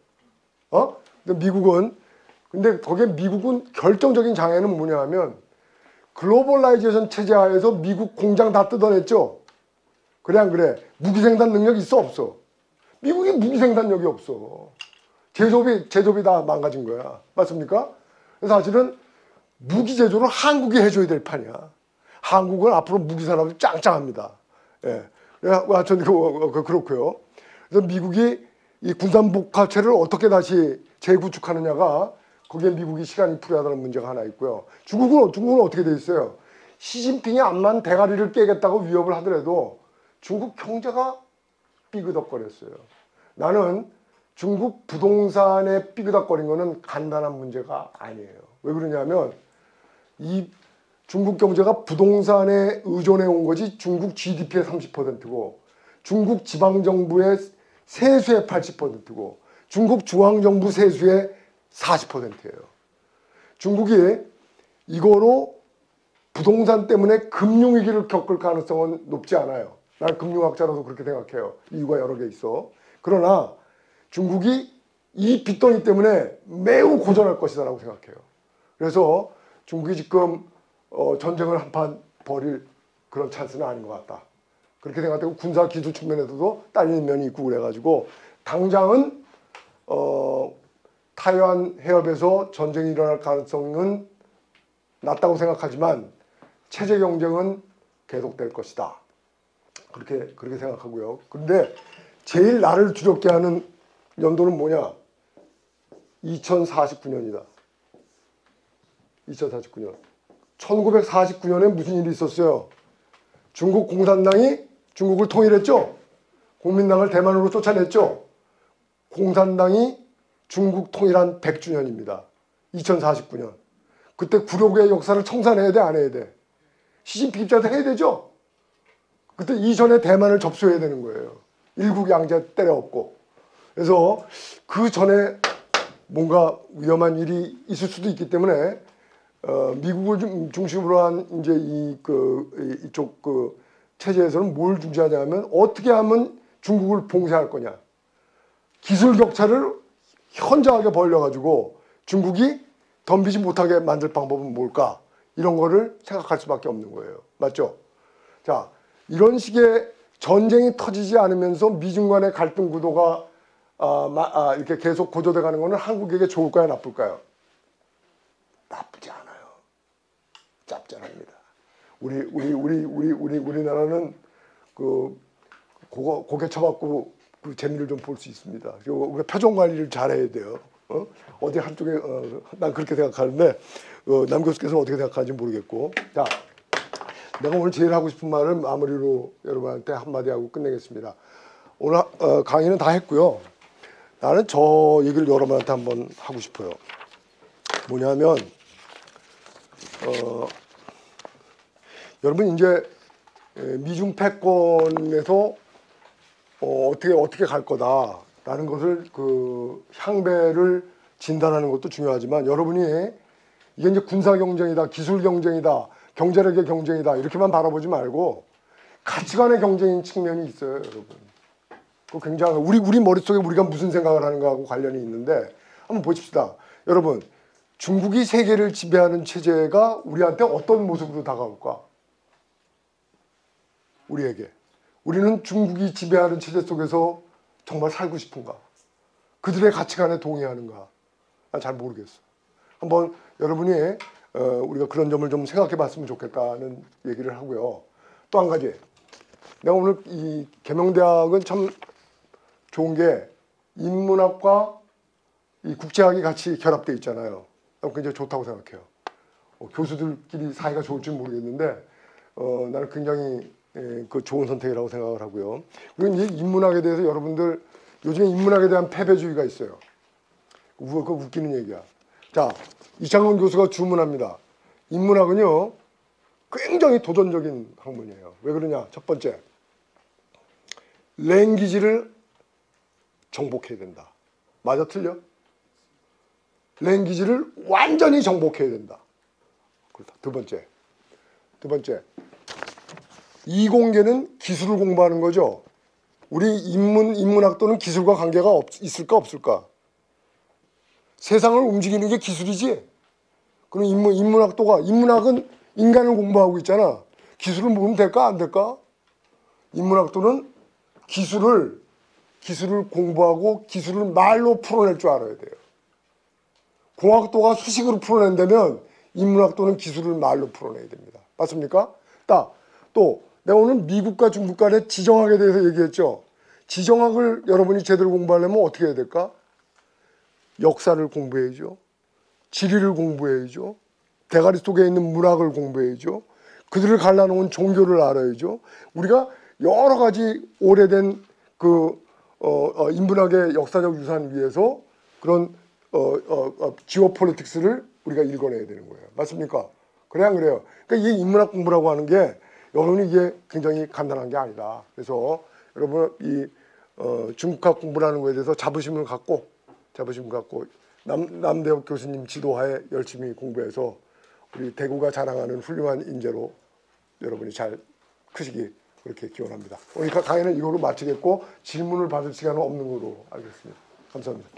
근데 거기에 미국은 결정적인 장애는 뭐냐 하면, 글로벌라이제이션 체제 하에서 미국 공장 다 뜯어냈죠? 그래 안 그래? 무기 생산 능력 있어 없어? 미국이 무기 생산력이 없어. 제조업이 다 망가진 거야. 맞습니까? 그래서 사실은 무기 제조를 한국이 해줘야 될 판이야. 한국은 앞으로 무기 산업이 짱짱합니다. 예. 하여튼 그렇고요. 그래서 미국이 이 군산복합체를 어떻게 다시 재구축하느냐가, 거기에 미국이 시간이 필요하다는 문제가 하나 있고요. 중국은 어떻게 돼 있어요? 시진핑이 암만 대가리를 깨겠다고 위협을 하더라도 중국 경제가 삐그덕거렸어요. 나는 중국 부동산에 삐그덕거린 거는 간단한 문제가 아니에요. 왜 그러냐면 이 중국 경제가 부동산에 의존해 온 것이 중국 GDP의 30%고, 중국 지방정부의 세수의 80%고, 중국 중앙정부 세수의 40%예요. 중국이 이거로 부동산 때문에 금융위기를 겪을 가능성은 높지 않아요. 나는 금융학자라서 그렇게 생각해요. 이유가 여러 개 있어. 그러나 중국이 이 빚더미 때문에 매우 고전할 것이다라고 생각해요. 그래서 중국이 지금 전쟁을 한판 벌일 그런 찬스는 아닌 것 같다. 그렇게 생각되고, 군사 기술 측면에서도 딸리는 면이 있고 그래가지고 당장은 타이완 해협에서 전쟁이 일어날 가능성은 낮다고 생각하지만 체제 경쟁은 계속될 것이다. 그렇게 생각하고요. 그런데 제일 나를 두렵게 하는 연도는 뭐냐? 2049년이다. 2049년. 1949년에 무슨 일이 있었어요? 중국 공산당이 중국을 통일했죠? 국민당을 대만으로 쫓아냈죠? 공산당이 중국 통일한 100주년입니다. 2049년. 그때 굴욕의 역사를 청산해야 돼, 안 해야 돼? 시진핑 입장에서 해야 되죠? 그때 이전에 대만을 접수해야 되는 거예요. 일국 양제 때려엎고. 그래서 그 전에 뭔가 위험한 일이 있을 수도 있기 때문에 미국을 중심으로 한 이제 이쪽 체제에서는 뭘 중시하냐면 어떻게 하면 중국을 봉쇄할 거냐. 기술 격차를 현저하게 벌려가지고 중국이 덤비지 못하게 만들 방법은 뭘까? 이런 거를 생각할 수밖에 없는 거예요. 맞죠? 자, 이런 식의 전쟁이 터지지 않으면서 미중 간의 갈등 구도가 이렇게 계속 고조돼 가는 거는 한국에게 좋을까요? 나쁠까요? 나쁘지 않아요. 짭짤합니다. 우리나라는 그 고개 쳐박고 그 재미를 좀 볼 수 있습니다. 그리고 우리가 표정 관리를 잘해야 돼요. 어디 한쪽에 난 그렇게 생각하는데 남 교수께서는 어떻게 생각하는지 모르겠고. 자, 내가 오늘 제일 하고 싶은 말은 마무리로 여러분한테 한마디 하고 끝내겠습니다. 오늘 강의는 다 했고요. 나는 저 얘기를 여러분한테 한번 하고 싶어요. 뭐냐면 여러분 이제 미중 패권에서 어떻게 갈 거다라는 것을 그 향배를 진단하는 것도 중요하지만 여러분이 이게 이제 군사 경쟁이다, 기술 경쟁이다, 경제력의 경쟁이다 이렇게만 바라보지 말고 가치관의 경쟁인 측면이 있어요, 여러분. 그 굉장히 우리 머릿속에 우리가 무슨 생각을 하는가하고 관련이 있는데 한번 보십시다. 여러분, 중국이 세계를 지배하는 체제가 우리한테 어떤 모습으로 다가올까? 우리에게. 우리는 중국이 지배하는 체제 속에서 정말 살고 싶은가? 그들의 가치관에 동의하는가? 난 잘 모르겠어. 한번 여러분이 우리가 그런 점을 좀 생각해 봤으면 좋겠다는 얘기를 하고요. 또 한 가지. 내가 오늘 이 계명대학은 참 좋은 게 인문학과 이 국제학이 같이 결합되어 있잖아요. 난 굉장히 좋다고 생각해요. 교수들끼리 사이가 좋을지 모르겠는데 나는 굉장히 그 좋은 선택이라고 생각을 하고요. 그리고 이제 인문학에 대해서 여러분들 요즘에 인문학에 대한 패배주의가 있어요. 그거 웃기는 얘기야. 자, 이창훈 교수가 주문합니다. 인문학은요 굉장히 도전적인 학문이에요. 왜 그러냐? 첫 번째, 랭귀지를 정복해야 된다. 맞아, 틀려? 랭귀지를 완전히 정복해야 된다. 그렇다. 두 번째, 이공계는 기술을 공부하는 거죠. 우리 인문학도는 기술과 관계가 있을까 없을까? 세상을 움직이는 게 기술이지. 그럼 인문학은 인간을 공부하고 있잖아. 기술을 모르면 될까 안 될까? 인문학도는 기술을 공부하고 기술을 말로 풀어낼 줄 알아야 돼요. 공학도가 수식으로 풀어낸다면 인문학도는 기술을 말로 풀어내야 됩니다. 맞습니까? 또 내가 오늘 미국과 중국 간의 지정학에 대해서 얘기했죠. 지정학을 여러분이 제대로 공부하려면 어떻게 해야 될까? 역사를 공부해야죠. 지리를 공부해야죠. 대가리 속에 있는 문학을 공부해야죠. 그들을 갈라놓은 종교를 알아야죠. 우리가 여러 가지 오래된 인문학의 역사적 유산 위에서 그런 지오폴리틱스를 우리가 읽어내야 되는 거예요. 맞습니까? 그래 안 그래요? 그러니까 이 인문학 공부라고 하는 게 여러분이 이게 굉장히 간단한 게 아니다. 그래서 여러분 이 중국학 공부라는 거에 대해서 자부심을 갖고 남대혁 교수님 지도하에 열심히 공부해서 우리 대구가 자랑하는 훌륭한 인재로 여러분이 잘 크시기 그렇게 기원합니다. 오늘 강의는 이걸로 마치겠고 질문을 받을 시간은 없는 걸로 알겠습니다. 감사합니다.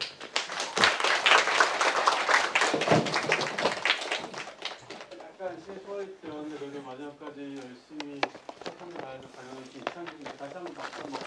약간 실수했던 그런데 마지막까지 열심히 하는 다시 한번 박수 한번